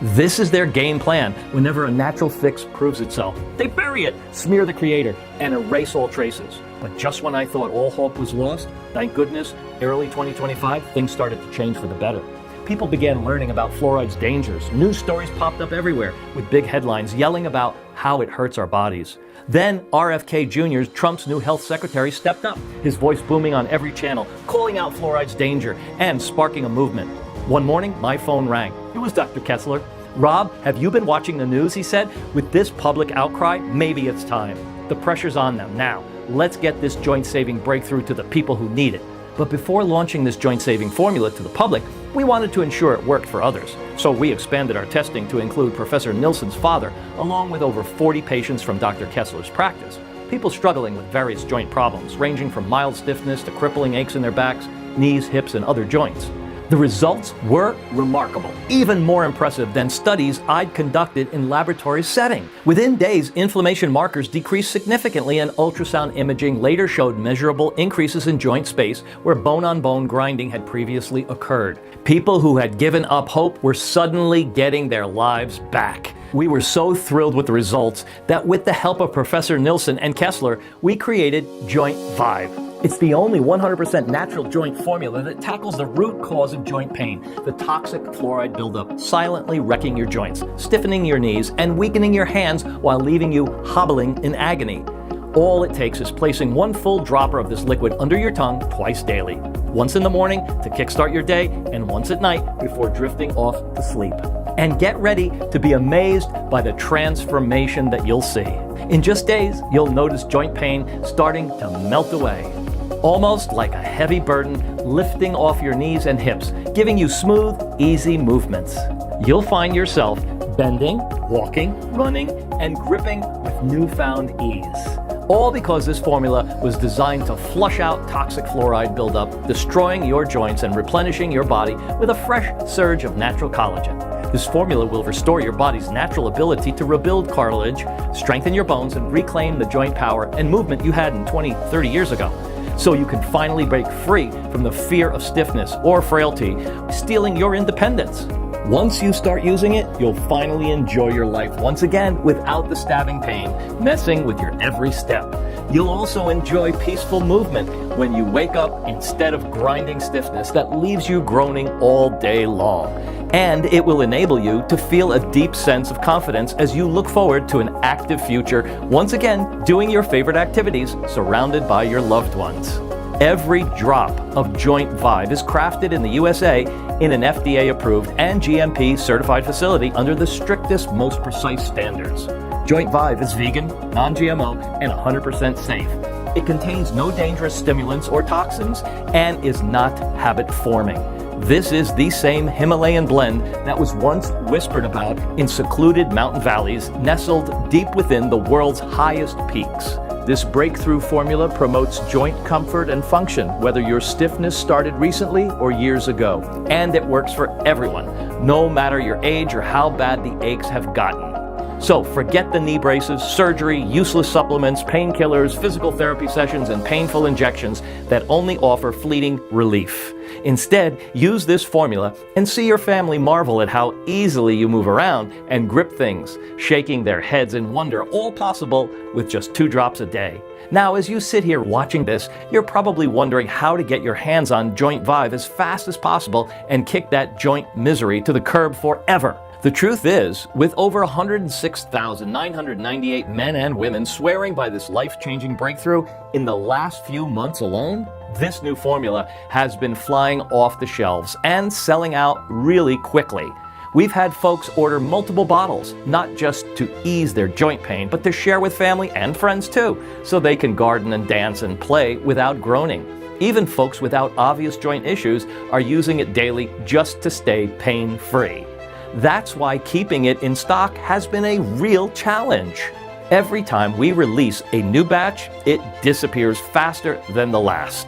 This is their game plan whenever a natural fix proves itself. They bury it, smear the creator, and erase all traces. But just when I thought all hope was lost, thank goodness, early 2025, things started to change for the better. People began learning about fluoride's dangers. News stories popped up everywhere with big headlines yelling about how it hurts our bodies. Then RFK Jr., Trump's new health secretary, stepped up, his voice booming on every channel, calling out fluoride's danger and sparking a movement. One morning, my phone rang. It was Dr. Kessler. "Rob, have you been watching the news?" he said. "With this public outcry, maybe it's time. The pressure's on them now. Let's get this joint-saving breakthrough to the people who need it." But before launching this joint-saving formula to the public, we wanted to ensure it worked for others. So we expanded our testing to include Professor Nilsson's father, along with over 40 patients from Dr. Kessler's practice. People struggling with various joint problems, ranging from mild stiffness to crippling aches in their backs, knees, hips, and other joints. The results were remarkable, even more impressive than studies I'd conducted in laboratory setting. Within days, inflammation markers decreased significantly, and ultrasound imaging later showed measurable increases in joint space where bone-on-bone grinding had previously occurred. People who had given up hope were suddenly getting their lives back. We were so thrilled with the results that with the help of Professor Nilsson and Kessler, we created JointVive. It's the only 100% natural joint formula that tackles the root cause of joint pain, the toxic fluoride buildup, silently wrecking your joints, stiffening your knees, and weakening your hands while leaving you hobbling in agony. All it takes is placing one full dropper of this liquid under your tongue twice daily. Once in the morning to kickstart your day, and once at night before drifting off to sleep. And get ready to be amazed by the transformation that you'll see. In just days, you'll notice joint pain starting to melt away. Almost like a heavy burden lifting off your knees and hips, giving you smooth, easy movements. You'll find yourself bending, walking, running, and gripping with newfound ease. All because this formula was designed to flush out toxic fluoride buildup, destroying your joints and replenishing your body with a fresh surge of natural collagen. This formula will restore your body's natural ability to rebuild cartilage, strengthen your bones, and reclaim the joint power and movement you had in 20, 30 years ago. So you can finally break free from the fear of stiffness or frailty, stealing your independence. Once you start using it, you'll finally enjoy your life once again without the stabbing pain, messing with your every step. You'll also enjoy peaceful movement when you wake up instead of grinding stiffness that leaves you groaning all day long. And it will enable you to feel a deep sense of confidence as you look forward to an active future, once again doing your favorite activities surrounded by your loved ones. Every drop of JointVive is crafted in the USA in an FDA-approved and GMP-certified facility under the strictest, most precise standards. JointVive is vegan, non-GMO, and 100% safe. It contains no dangerous stimulants or toxins and is not habit-forming. This is the same Himalayan blend that was once whispered about in secluded mountain valleys nestled deep within the world's highest peaks. This breakthrough formula promotes joint comfort and function, whether your stiffness started recently or years ago. And it works for everyone, no matter your age or how bad the aches have gotten. So forget the knee braces, surgery, useless supplements, painkillers, physical therapy sessions, and painful injections that only offer fleeting relief. Instead, use this formula and see your family marvel at how easily you move around and grip things, shaking their heads in wonder, all possible with just 2 drops a day. Now, as you sit here watching this, you're probably wondering how to get your hands on JointVive as fast as possible and kick that joint misery to the curb forever. The truth is, with over 106,998 men and women swearing by this life-changing breakthrough in the last few months alone, this new formula has been flying off the shelves and selling out really quickly. We've had folks order multiple bottles, not just to ease their joint pain, but to share with family and friends too, so they can garden and dance and play without groaning. Even folks without obvious joint issues are using it daily just to stay pain-free. That's why keeping it in stock has been a real challenge. Every time we release a new batch, it disappears faster than the last.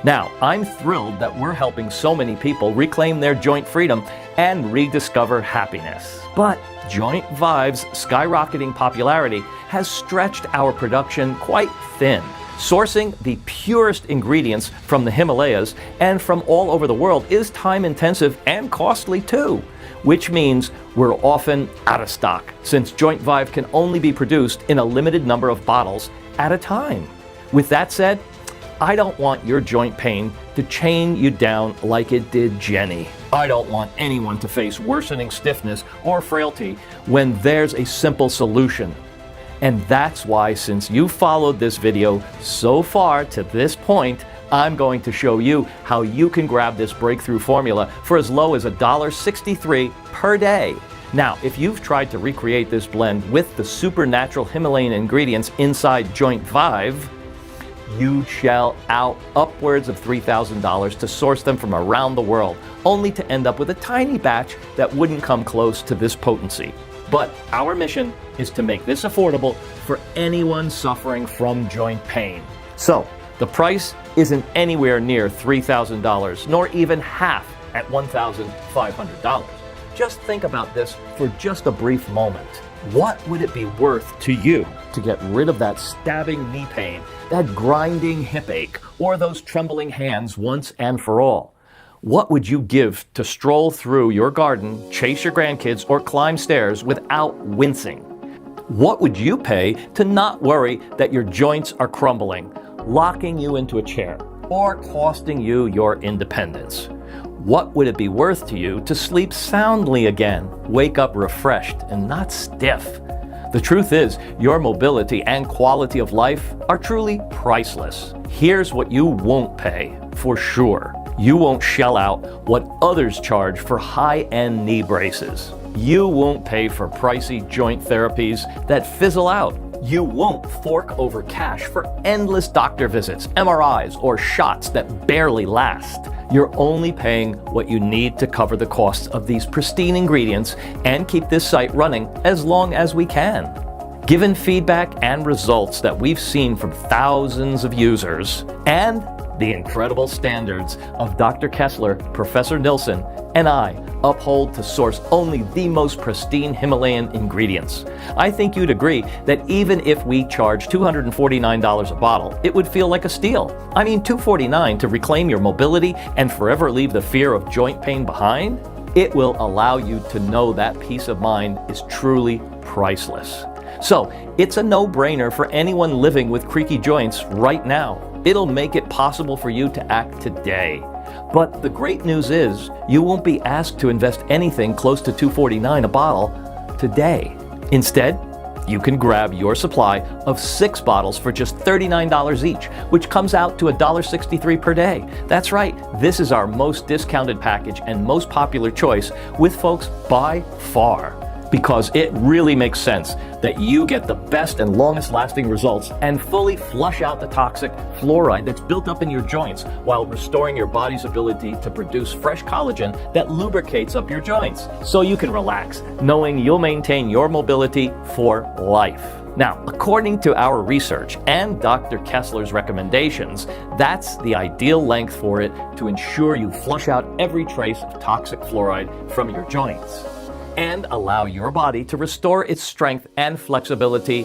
Now, I'm thrilled that we're helping so many people reclaim their joint freedom and rediscover happiness. But JointVive's skyrocketing popularity has stretched our production quite thin. Sourcing the purest ingredients from the Himalayas and from all over the world is time-intensive and costly too. which means we're often out of stock, since JointVive can only be produced in a limited number of bottles at a time. With that said, I don't want your joint pain to chain you down like it did Jenny. I don't want anyone to face worsening stiffness or frailty when there's a simple solution. And that's why, since you followed this video so far to this point, I'm going to show you how you can grab this breakthrough formula for as low as $1.63 per day. Now, if you've tried to recreate this blend with the supernatural Himalayan ingredients inside JointVive, you shell out upwards of $3,000 to source them from around the world, only to end up with a tiny batch that wouldn't come close to this potency. But our mission is to make this affordable for anyone suffering from joint pain. So, the price isn't anywhere near $3,000, nor even half at $1,500. Just think about this for just a brief moment. What would it be worth to you to get rid of that stabbing knee pain, that grinding hip ache, or those trembling hands once and for all? What would you give to stroll through your garden, chase your grandkids, or climb stairs without wincing? What would you pay to not worry that your joints are crumbling, locking you into a chair, or costing you your independence? What would it be worth to you to sleep soundly again, wake up refreshed and not stiff? The truth is, your mobility and quality of life are truly priceless. Here's what you won't pay, for sure. You won't shell out what others charge for high-end knee braces. You won't pay for pricey joint therapies that fizzle out. You won't fork over cash for endless doctor visits, MRIs, or shots that barely last. You're only paying what you need to cover the costs of these pristine ingredients and keep this site running as long as we can. Given feedback and results that we've seen from thousands of users, and the incredible standards of Dr. Kessler, Professor Nilsson, and I uphold to source only the most pristine Himalayan ingredients, I think you'd agree that even if we charge $249 a bottle, it would feel like a steal. I mean, $249 to reclaim your mobility and forever leave the fear of joint pain behind? It will allow you to know that peace of mind is truly priceless. So, it's a no-brainer for anyone living with creaky joints right now. It'll make it possible for you to act today. But the great news is, you won't be asked to invest anything close to $249 a bottle today. Instead, you can grab your supply of 6 bottles for just $39 each, which comes out to $1.63 per day. That's right, this is our most discounted package and most popular choice with folks by far. Because it really makes sense that you get the best and longest lasting results and fully flush out the toxic fluoride that's built up in your joints while restoring your body's ability to produce fresh collagen that lubricates up your joints. So you can relax, knowing you'll maintain your mobility for life. Now, according to our research and Dr. Kessler's recommendations, that's the ideal length for it to ensure you flush out every trace of toxic fluoride from your joints and allow your body to restore its strength and flexibility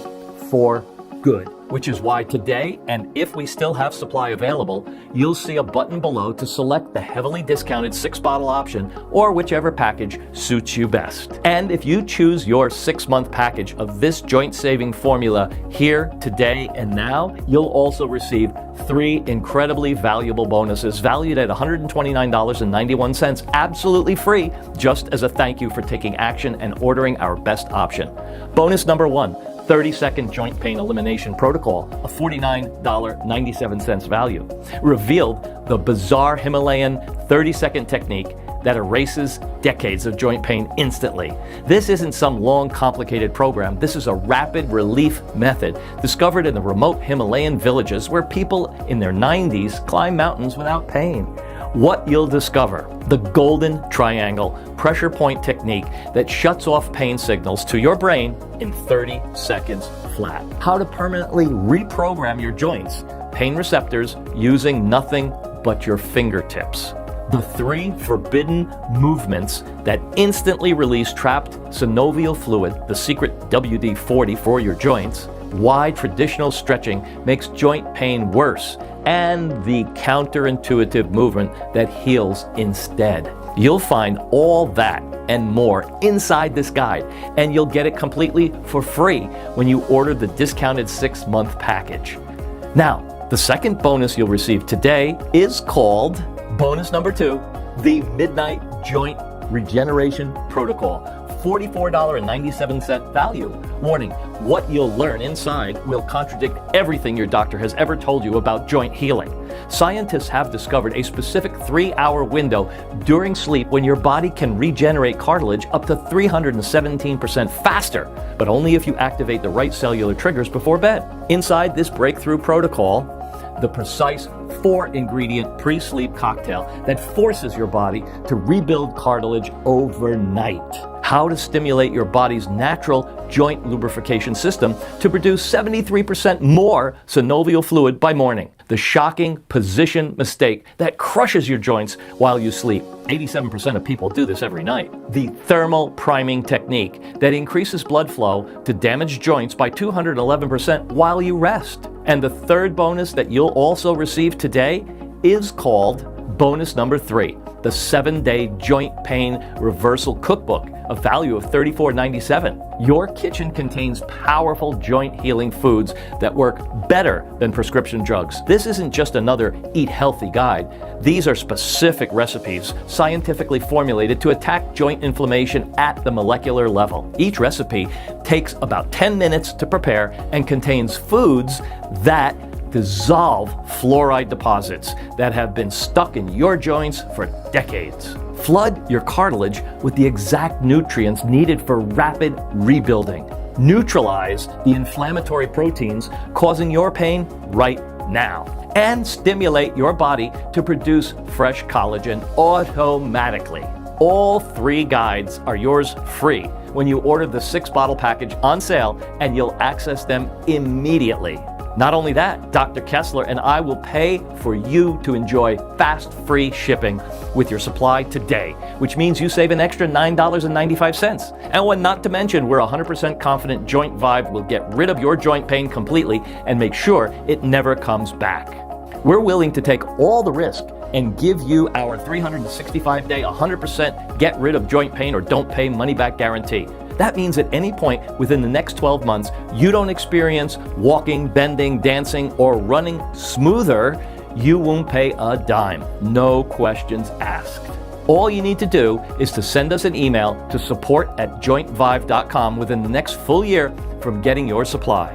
for good. Which is why today, and if we still have supply available, you'll see a button below to select the heavily discounted 6-bottle option or whichever package suits you best. And if you choose your 6-month package of this joint-saving formula here, today, and now, you'll also receive 3 incredibly valuable bonuses valued at $129.91, absolutely free, just as a thank you for taking action and ordering our best option. Bonus number 1. 30-second joint pain elimination protocol, a $49.97 value, revealed the bizarre Himalayan 30-second technique that erases decades of joint pain instantly. This isn't some long, complicated program. This is a rapid relief method discovered in the remote Himalayan villages where people in their 90s climb mountains without pain. What you'll discover: the golden triangle pressure point technique that shuts off pain signals to your brain in 30 seconds flat. How to permanently reprogram your joints, pain receptors, using nothing but your fingertips. The 3 forbidden movements that instantly release trapped synovial fluid, the secret WD-40 for your joints, why traditional stretching makes joint pain worse, and the counterintuitive movement that heals instead. You'll find all that and more inside this guide, and you'll get it completely for free when you order the discounted 6-month package. Now, the second bonus you'll receive today is called bonus number 2, the Midnight Joint Regeneration Protocol. $44.97 value. Warning, what you'll learn inside will contradict everything your doctor has ever told you about joint healing. Scientists have discovered a specific 3-hour window during sleep when your body can regenerate cartilage up to 317% faster, but only if you activate the right cellular triggers before bed. Inside this breakthrough protocol, the precise 4-ingredient pre-sleep cocktail that forces your body to rebuild cartilage overnight. How to stimulate your body's natural joint lubrication system to produce 73% more synovial fluid by morning. The shocking position mistake that crushes your joints while you sleep. 87% of people do this every night. The thermal priming technique that increases blood flow to damaged joints by 211% while you rest. And the third bonus that you'll also receive today is called bonus number 3, the 7-day joint pain reversal cookbook, a value of $34.97. Your kitchen contains powerful joint healing foods that work better than prescription drugs. This isn't just another eat healthy guide. These are specific recipes scientifically formulated to attack joint inflammation at the molecular level. Each recipe takes about 10 minutes to prepare and contains foods that dissolve fluoride deposits that have been stuck in your joints for decades. Flood your cartilage with the exact nutrients needed for rapid rebuilding. Neutralize the inflammatory proteins causing your pain right now. And stimulate your body to produce fresh collagen automatically. All 3 guides are yours free when you order the 6-bottle package on sale, and you'll access them immediately. Not only that, Dr. Kessler and I will pay for you to enjoy fast, free shipping with your supply today, which means you save an extra $9.95. And when not to mention, we're 100% confident JointVive will get rid of your joint pain completely and make sure it never comes back. We're willing to take all the risk and give you our 365-day, 100% get rid of joint pain or don't pay money back guarantee. That means at any point within the next 12 months, you don't experience walking, bending, dancing, or running smoother, you won't pay a dime. No questions asked. All you need to do is to send us an email to support@jointvive.com within the next full year from getting your supply.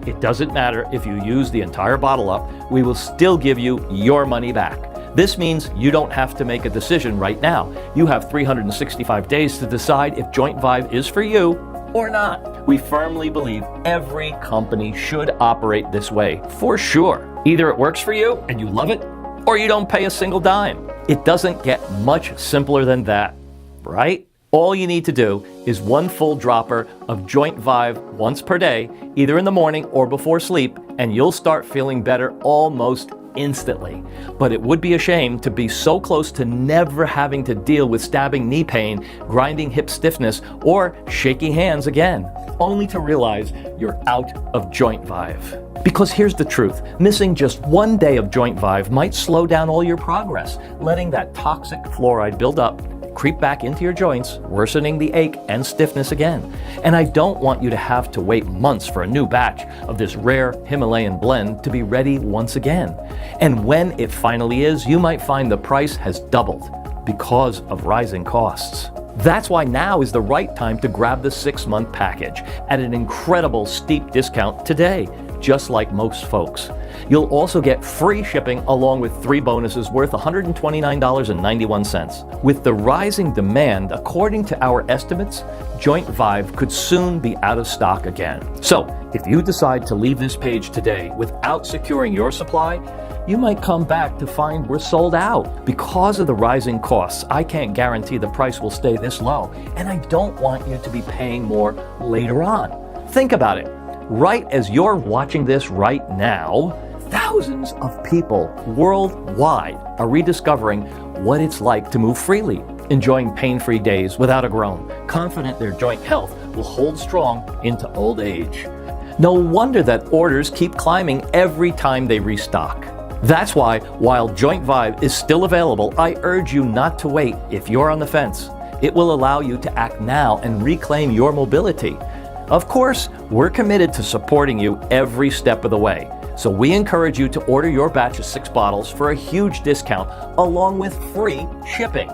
It doesn't matter if you use the entire bottle up, we will still give you your money back. This means you don't have to make a decision right now. You have 365 days to decide if JointVive is for you or not. We firmly believe every company should operate this way, for sure. Either it works for you and you love it, or you don't pay a single dime. It doesn't get much simpler than that, right? All you need to do is 1 full dropper of JointVive once per day, either in the morning or before sleep, and you'll start feeling better almost instantly. But it would be a shame to be so close to never having to deal with stabbing knee pain, grinding hip stiffness, or shaky hands again, only to realize you're out of JointVive. Because here's the truth, missing just 1 day of JointVive might slow down all your progress, letting that toxic fluoride build up, creep back into your joints, worsening the ache and stiffness again. And I don't want you to have to wait months for a new batch of this rare Himalayan blend to be ready once again. And when it finally is, you might find the price has doubled because of rising costs. That's why now is the right time to grab the 6-month package at an incredible steep discount today, just like most folks. You'll also get free shipping along with 3 bonuses worth $129.91. With the rising demand, according to our estimates, JointVive could soon be out of stock again. So, if you decide to leave this page today without securing your supply, you might come back to find we're sold out. Because of the rising costs, I can't guarantee the price will stay this low, and I don't want you to be paying more later on. Think about it. Right as you're watching this right now, thousands of people worldwide are rediscovering what it's like to move freely, enjoying pain-free days without a groan, confident their joint health will hold strong into old age. No wonder that orders keep climbing every time they restock. That's why, while JointVive is still available, I urge you not to wait if you're on the fence. It will allow you to act now and reclaim your mobility. Of course, we're committed to supporting you every step of the way, so we encourage you to order your batch of 6 bottles for a huge discount along with free shipping.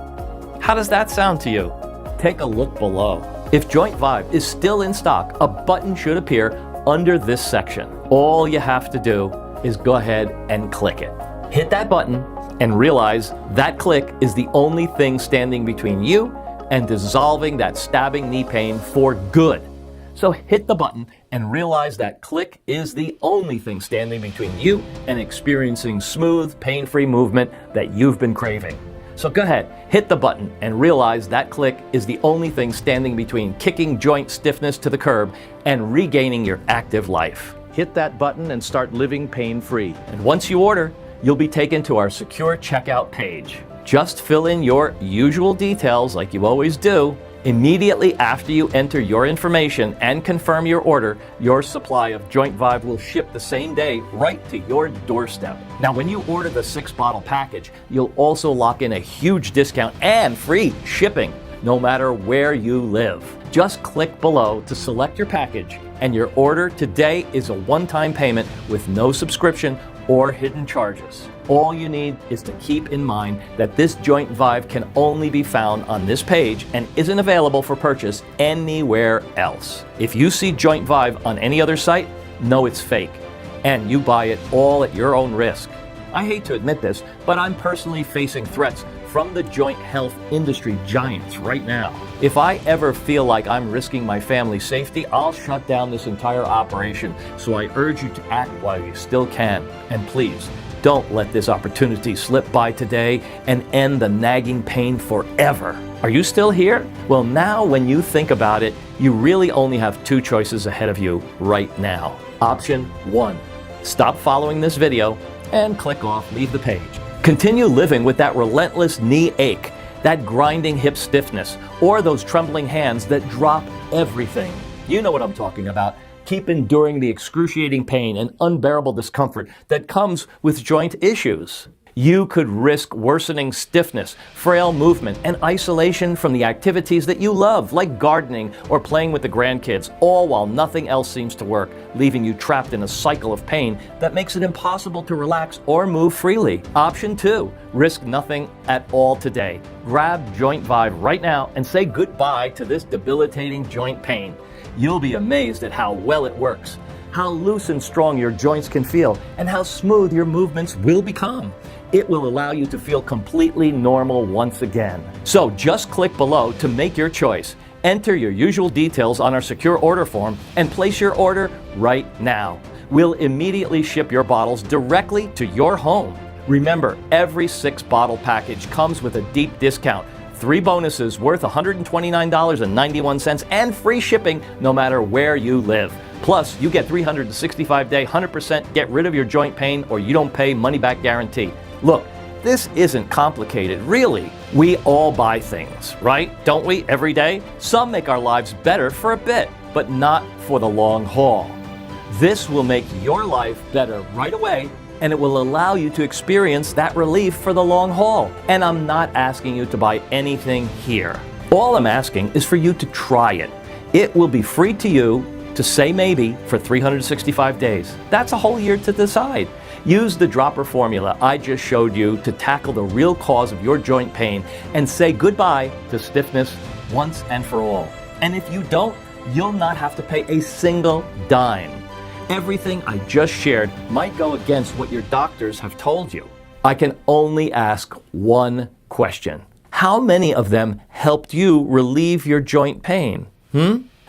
How does that sound to you? Take a look below. If JointVive is still in stock, a button should appear under this section. All you have to do is go ahead and click it. Hit that button and realize that click is the only thing standing between you and dissolving that stabbing knee pain for good. So hit the button and realize that click is the only thing standing between you and experiencing smooth, pain-free movement that you've been craving. So go ahead, hit the button and realize that click is the only thing standing between kicking joint stiffness to the curb and regaining your active life. Hit that button and start living pain-free. And once you order, you'll be taken to our secure checkout page. Just fill in your usual details like you always do. Immediately after you enter your information and confirm your order, your supply of JointVive will ship the same day right to your doorstep. Now, when you order the 6-bottle package, you'll also lock in a huge discount and free shipping, no matter where you live. Just click below to select your package, and your order today is a one-time payment with no subscription or hidden charges. All you need is to keep in mind that this JointVive can only be found on this page and isn't available for purchase anywhere else. If you see JointVive on any other site, know it's fake, and you buy it all at your own risk. I hate to admit this, but I'm personally facing threats from the joint health industry giants right now. If I ever feel like I'm risking my family's safety, I'll shut down this entire operation. So I urge you to act while you still can. And please, don't let this opportunity slip by today and end the nagging pain forever. Are you still here? Well, now when you think about it, you really only have 2 choices ahead of you right now. Option 1, stop following this video and click off, leave the page. Continue living with that relentless knee ache, that grinding hip stiffness, or those trembling hands that drop everything. You know what I'm talking about. Keep enduring the excruciating pain and unbearable discomfort that comes with joint issues. You could risk worsening stiffness, frail movement, and isolation from the activities that you love, like gardening or playing with the grandkids, all while nothing else seems to work, leaving you trapped in a cycle of pain that makes it impossible to relax or move freely. Option 2, risk nothing at all today. Grab JointVive right now and say goodbye to this debilitating joint pain. You'll be amazed at how well it works, how loose and strong your joints can feel, and how smooth your movements will become. It will allow you to feel completely normal once again. So just click below to make your choice. Enter your usual details on our secure order form and place your order right now. We'll immediately ship your bottles directly to your home. Remember, every 6-bottle package comes with a deep discount, 3 bonuses worth $129.91, and free shipping no matter where you live. Plus, you get 365-day 100% get rid of your joint pain or you don't pay money-back guarantee. Look, this isn't complicated, really. We all buy things, right? Don't we, every day? Some make our lives better for a bit, but not for the long haul. This will make your life better right away, and it will allow you to experience that relief for the long haul. And I'm not asking you to buy anything here. All I'm asking is for you to try it. It will be free to you to say maybe for 365 days. That's a whole year to decide. Use the dropper formula I just showed you to tackle the real cause of your joint pain and say goodbye to stiffness once and for all. And if you don't, you'll not have to pay a single dime. Everything I just shared might go against what your doctors have told you. I can only ask one question. How many of them helped you relieve your joint pain?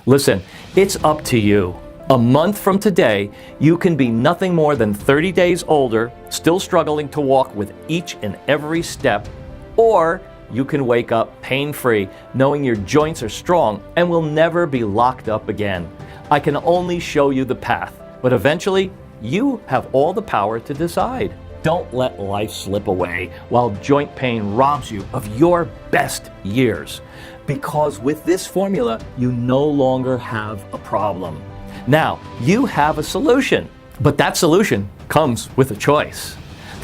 Listen, it's up to you. A month from today, you can be nothing more than 30 days older, still struggling to walk with each and every step, or you can wake up pain-free, knowing your joints are strong and will never be locked up again. I can only show you the path, but eventually, you have all the power to decide. Don't let life slip away while joint pain robs you of your best years. Because with this formula, you no longer have a problem. Now, you have a solution, but that solution comes with a choice.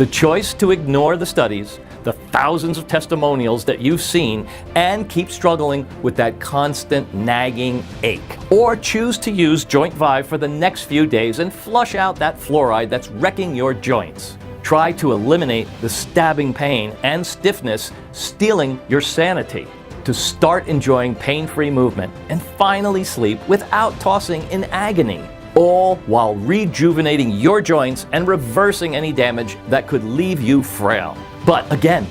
The choice to ignore the studies, the thousands of testimonials that you've seen, and keep struggling with that constant nagging ache. Or choose to use JointVive for the next few days and flush out that fluoride that's wrecking your joints. Try to eliminate the stabbing pain and stiffness stealing your sanity. To start enjoying pain-free movement and finally sleep without tossing in agony. All while rejuvenating your joints and reversing any damage that could leave you frail. But again,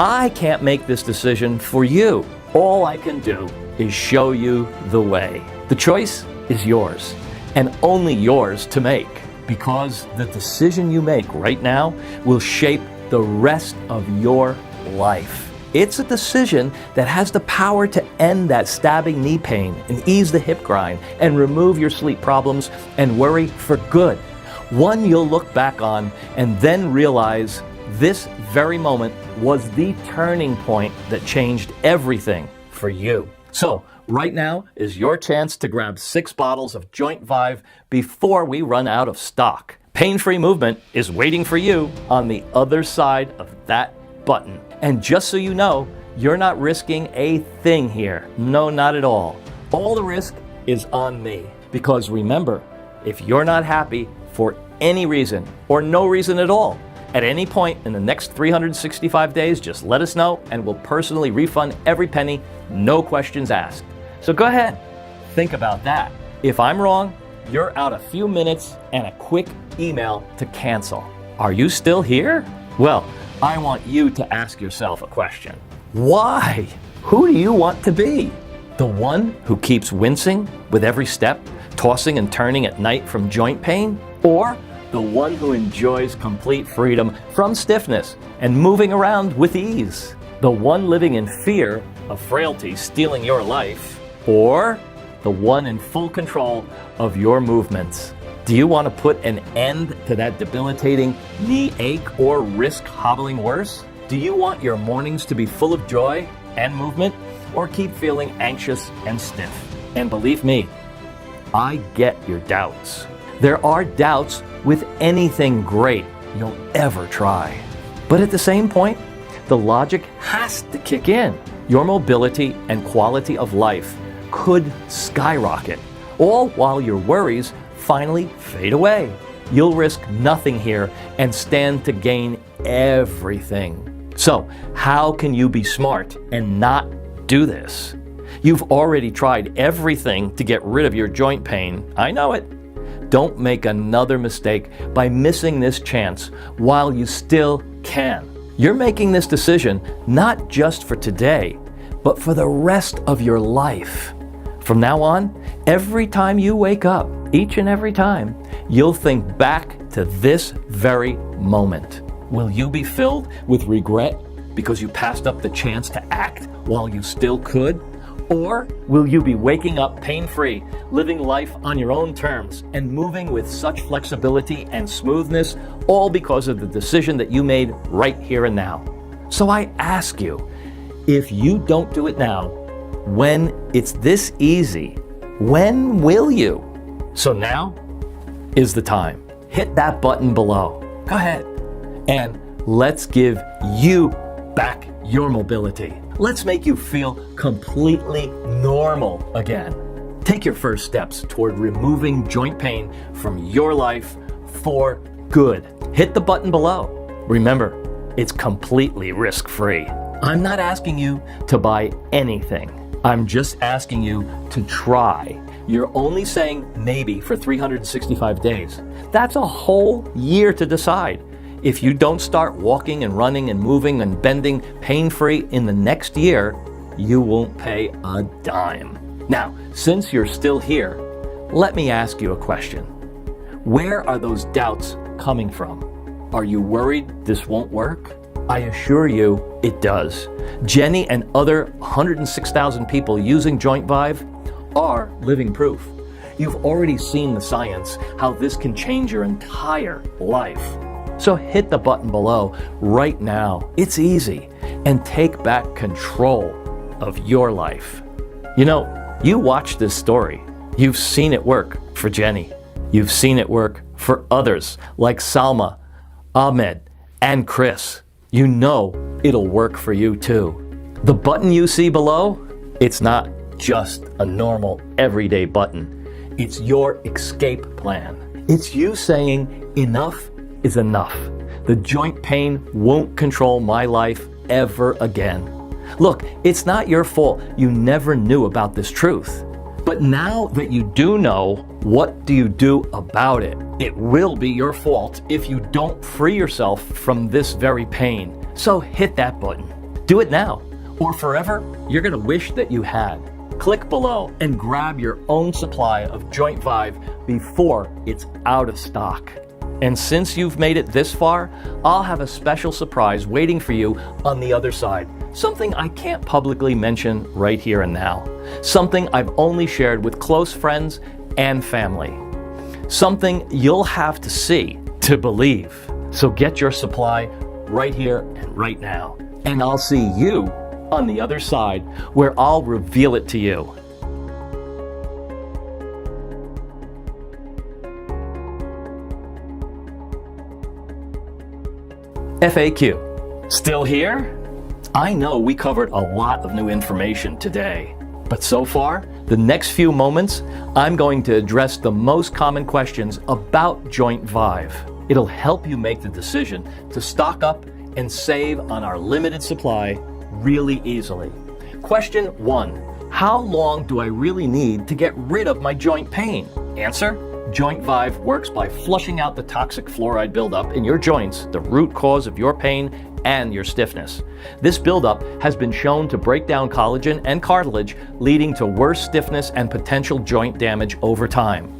I can't make this decision for you. All I can do is show you the way. The choice is yours, and only yours to make. Because the decision you make right now will shape the rest of your life. It's a decision that has the power to end that stabbing knee pain and ease the hip grind and remove your sleep problems and worry for good. One you'll look back on and then realize this very moment was the turning point that changed everything for you. So, right now is your chance to grab 6 bottles of JointVive before we run out of stock. Pain-free movement is waiting for you on the other side of that button. And just so you know, you're not risking a thing here. No, not at all. All the risk is on me. Because remember, if you're not happy for any reason or no reason at all, at any point in the next 365 days, just let us know and we'll personally refund every penny, no questions asked. So go ahead, think about that. If I'm wrong, you're out a few minutes and a quick email to cancel. Are you still here? Well, I want you to ask yourself a question. Why? Who do you want to be? The one who keeps wincing with every step, tossing and turning at night from joint pain? Or the one who enjoys complete freedom from stiffness and moving around with ease? The one living in fear of frailty stealing your life? Or the one in full control of your movements? Do you want to put an end to that debilitating knee ache or risk hobbling worse? Do you want your mornings to be full of joy and movement, or keep feeling anxious and stiff? And believe me, I get your doubts. There are doubts with anything great you'll ever try. But at the same point, the logic has to kick in. Your mobility and quality of life could skyrocket, all while your worries finally fade away. You'll risk nothing here and stand to gain everything. So, how can you be smart and not do this? You've already tried everything to get rid of your joint pain. I know it. Don't make another mistake by missing this chance while you still can. You're making this decision not just for today, but for the rest of your life. From now on, every time you wake up, each and every time, you'll think back to this very moment. Will you be filled with regret because you passed up the chance to act while you still could? Or will you be waking up pain-free, living life on your own terms, and moving with such flexibility and smoothness, all because of the decision that you made right here and now? So I ask you, if you don't do it now, when it's this easy, when will you? So now is the time. Hit that button below. Go ahead. And let's give you back your mobility. Let's make you feel completely normal again. Take your first steps toward removing joint pain from your life for good. Hit the button below. Remember, it's completely risk-free. I'm not asking you to buy anything. I'm just asking you to try. You're only saying maybe for 365 days. That's a whole year to decide. If you don't start walking and running and moving and bending pain-free in the next year, you won't pay a dime. Now, since you're still here, let me ask you a question. Where are those doubts coming from? Are you worried this won't work? I assure you it does. Jenny and other 106,000 people using JointVive are living proof. You've already seen the science, how this can change your entire life. So hit the button below right now. It's easy. And take back control of your life. You know, you watched this story. You've seen it work for Jenny. You've seen it work for others like Salma, Ahmed, And Chris, you know it'll work for you too. The button you see below, it's not just a normal everyday button. It's your escape plan. It's you saying enough is enough. The joint pain won't control my life ever again. Look, it's not your fault you never knew about this truth. But now that you do know, what do you do about it? It will be your fault if you don't free yourself from this very pain. So hit that button. Do it now, or forever you're gonna wish that you had. Click below and grab your own supply of JointVive before it's out of stock. And since you've made it this far, I'll have a special surprise waiting for you on the other side. Something I can't publicly mention right here and now. Something I've only shared with close friends and family. Something you'll have to see to believe. So get your supply right here and right now. And I'll see you on the other side, where I'll reveal it to you. FAQ. Still here? I know we covered a lot of new information today, but so far, the next few moments, I'm going to address the most common questions about JointVive. It'll help you make the decision to stock up and save on our limited supply really easily. Question 1. How long do I really need to get rid of my joint pain? Answer. JointVive works by flushing out the toxic fluoride buildup in your joints, the root cause of your pain and your stiffness. This buildup has been shown to break down collagen and cartilage, leading to worse stiffness and potential joint damage over time.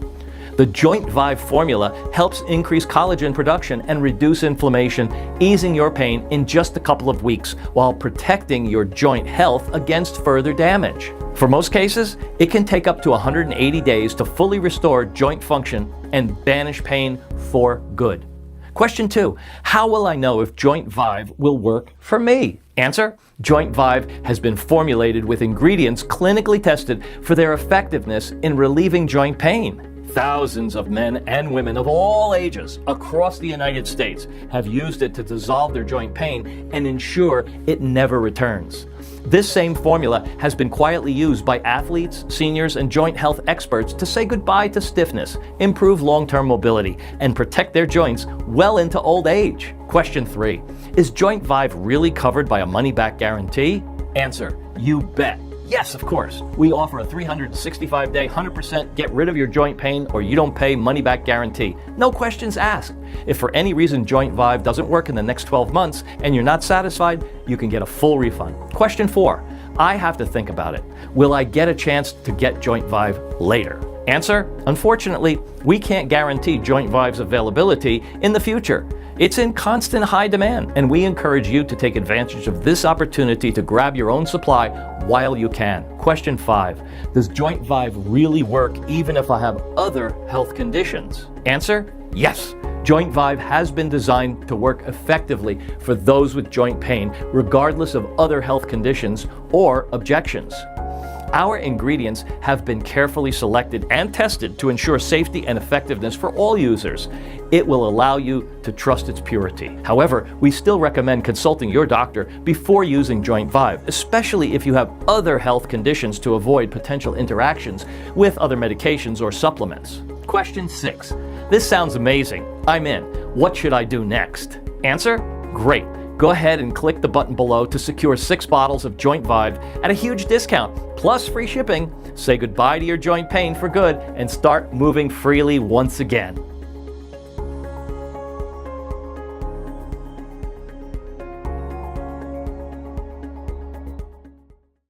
The JointVive formula helps increase collagen production and reduce inflammation, easing your pain in just a couple of weeks while protecting your joint health against further damage. For most cases, it can take up to 180 days to fully restore joint function and banish pain for good. Question 2. How will I know if JointVive will work for me? Answer. JointVive has been formulated with ingredients clinically tested for their effectiveness in relieving joint pain. Thousands of men and women of all ages across the United States have used it to dissolve their joint pain and ensure it never returns. This same formula has been quietly used by athletes, seniors, and joint health experts to say goodbye to stiffness, improve long-term mobility, and protect their joints well into old age. Question 3. Is JointVive really covered by a money-back guarantee? Answer. You bet. Yes, of course. We offer a 365-day, 100% get rid of your joint pain or you don't pay money-back guarantee. No questions asked. If for any reason JointVive doesn't work in the next 12 months and you're not satisfied, you can get a full refund. Question 4. I have to think about it. Will I get a chance to get JointVive later? Answer. Unfortunately, we can't guarantee JointVive's availability in the future. It's in constant high demand, and we encourage you to take advantage of this opportunity to grab your own supply while you can. Question 5. Does JointVive really work even if I have other health conditions? Answer. Yes. JointVive has been designed to work effectively for those with joint pain, regardless of other health conditions or objections. Our ingredients have been carefully selected and tested to ensure safety and effectiveness for all users. It will allow you to trust its purity. However, we still recommend consulting your doctor before using JointVive, especially if you have other health conditions, to avoid potential interactions with other medications or supplements. Question 6. This sounds amazing. I'm in. What should I do next? Answer? Great. Go ahead and click the button below to secure 6 bottles of JointVive at a huge discount, plus free shipping. Say goodbye to your joint pain for good and start moving freely once again.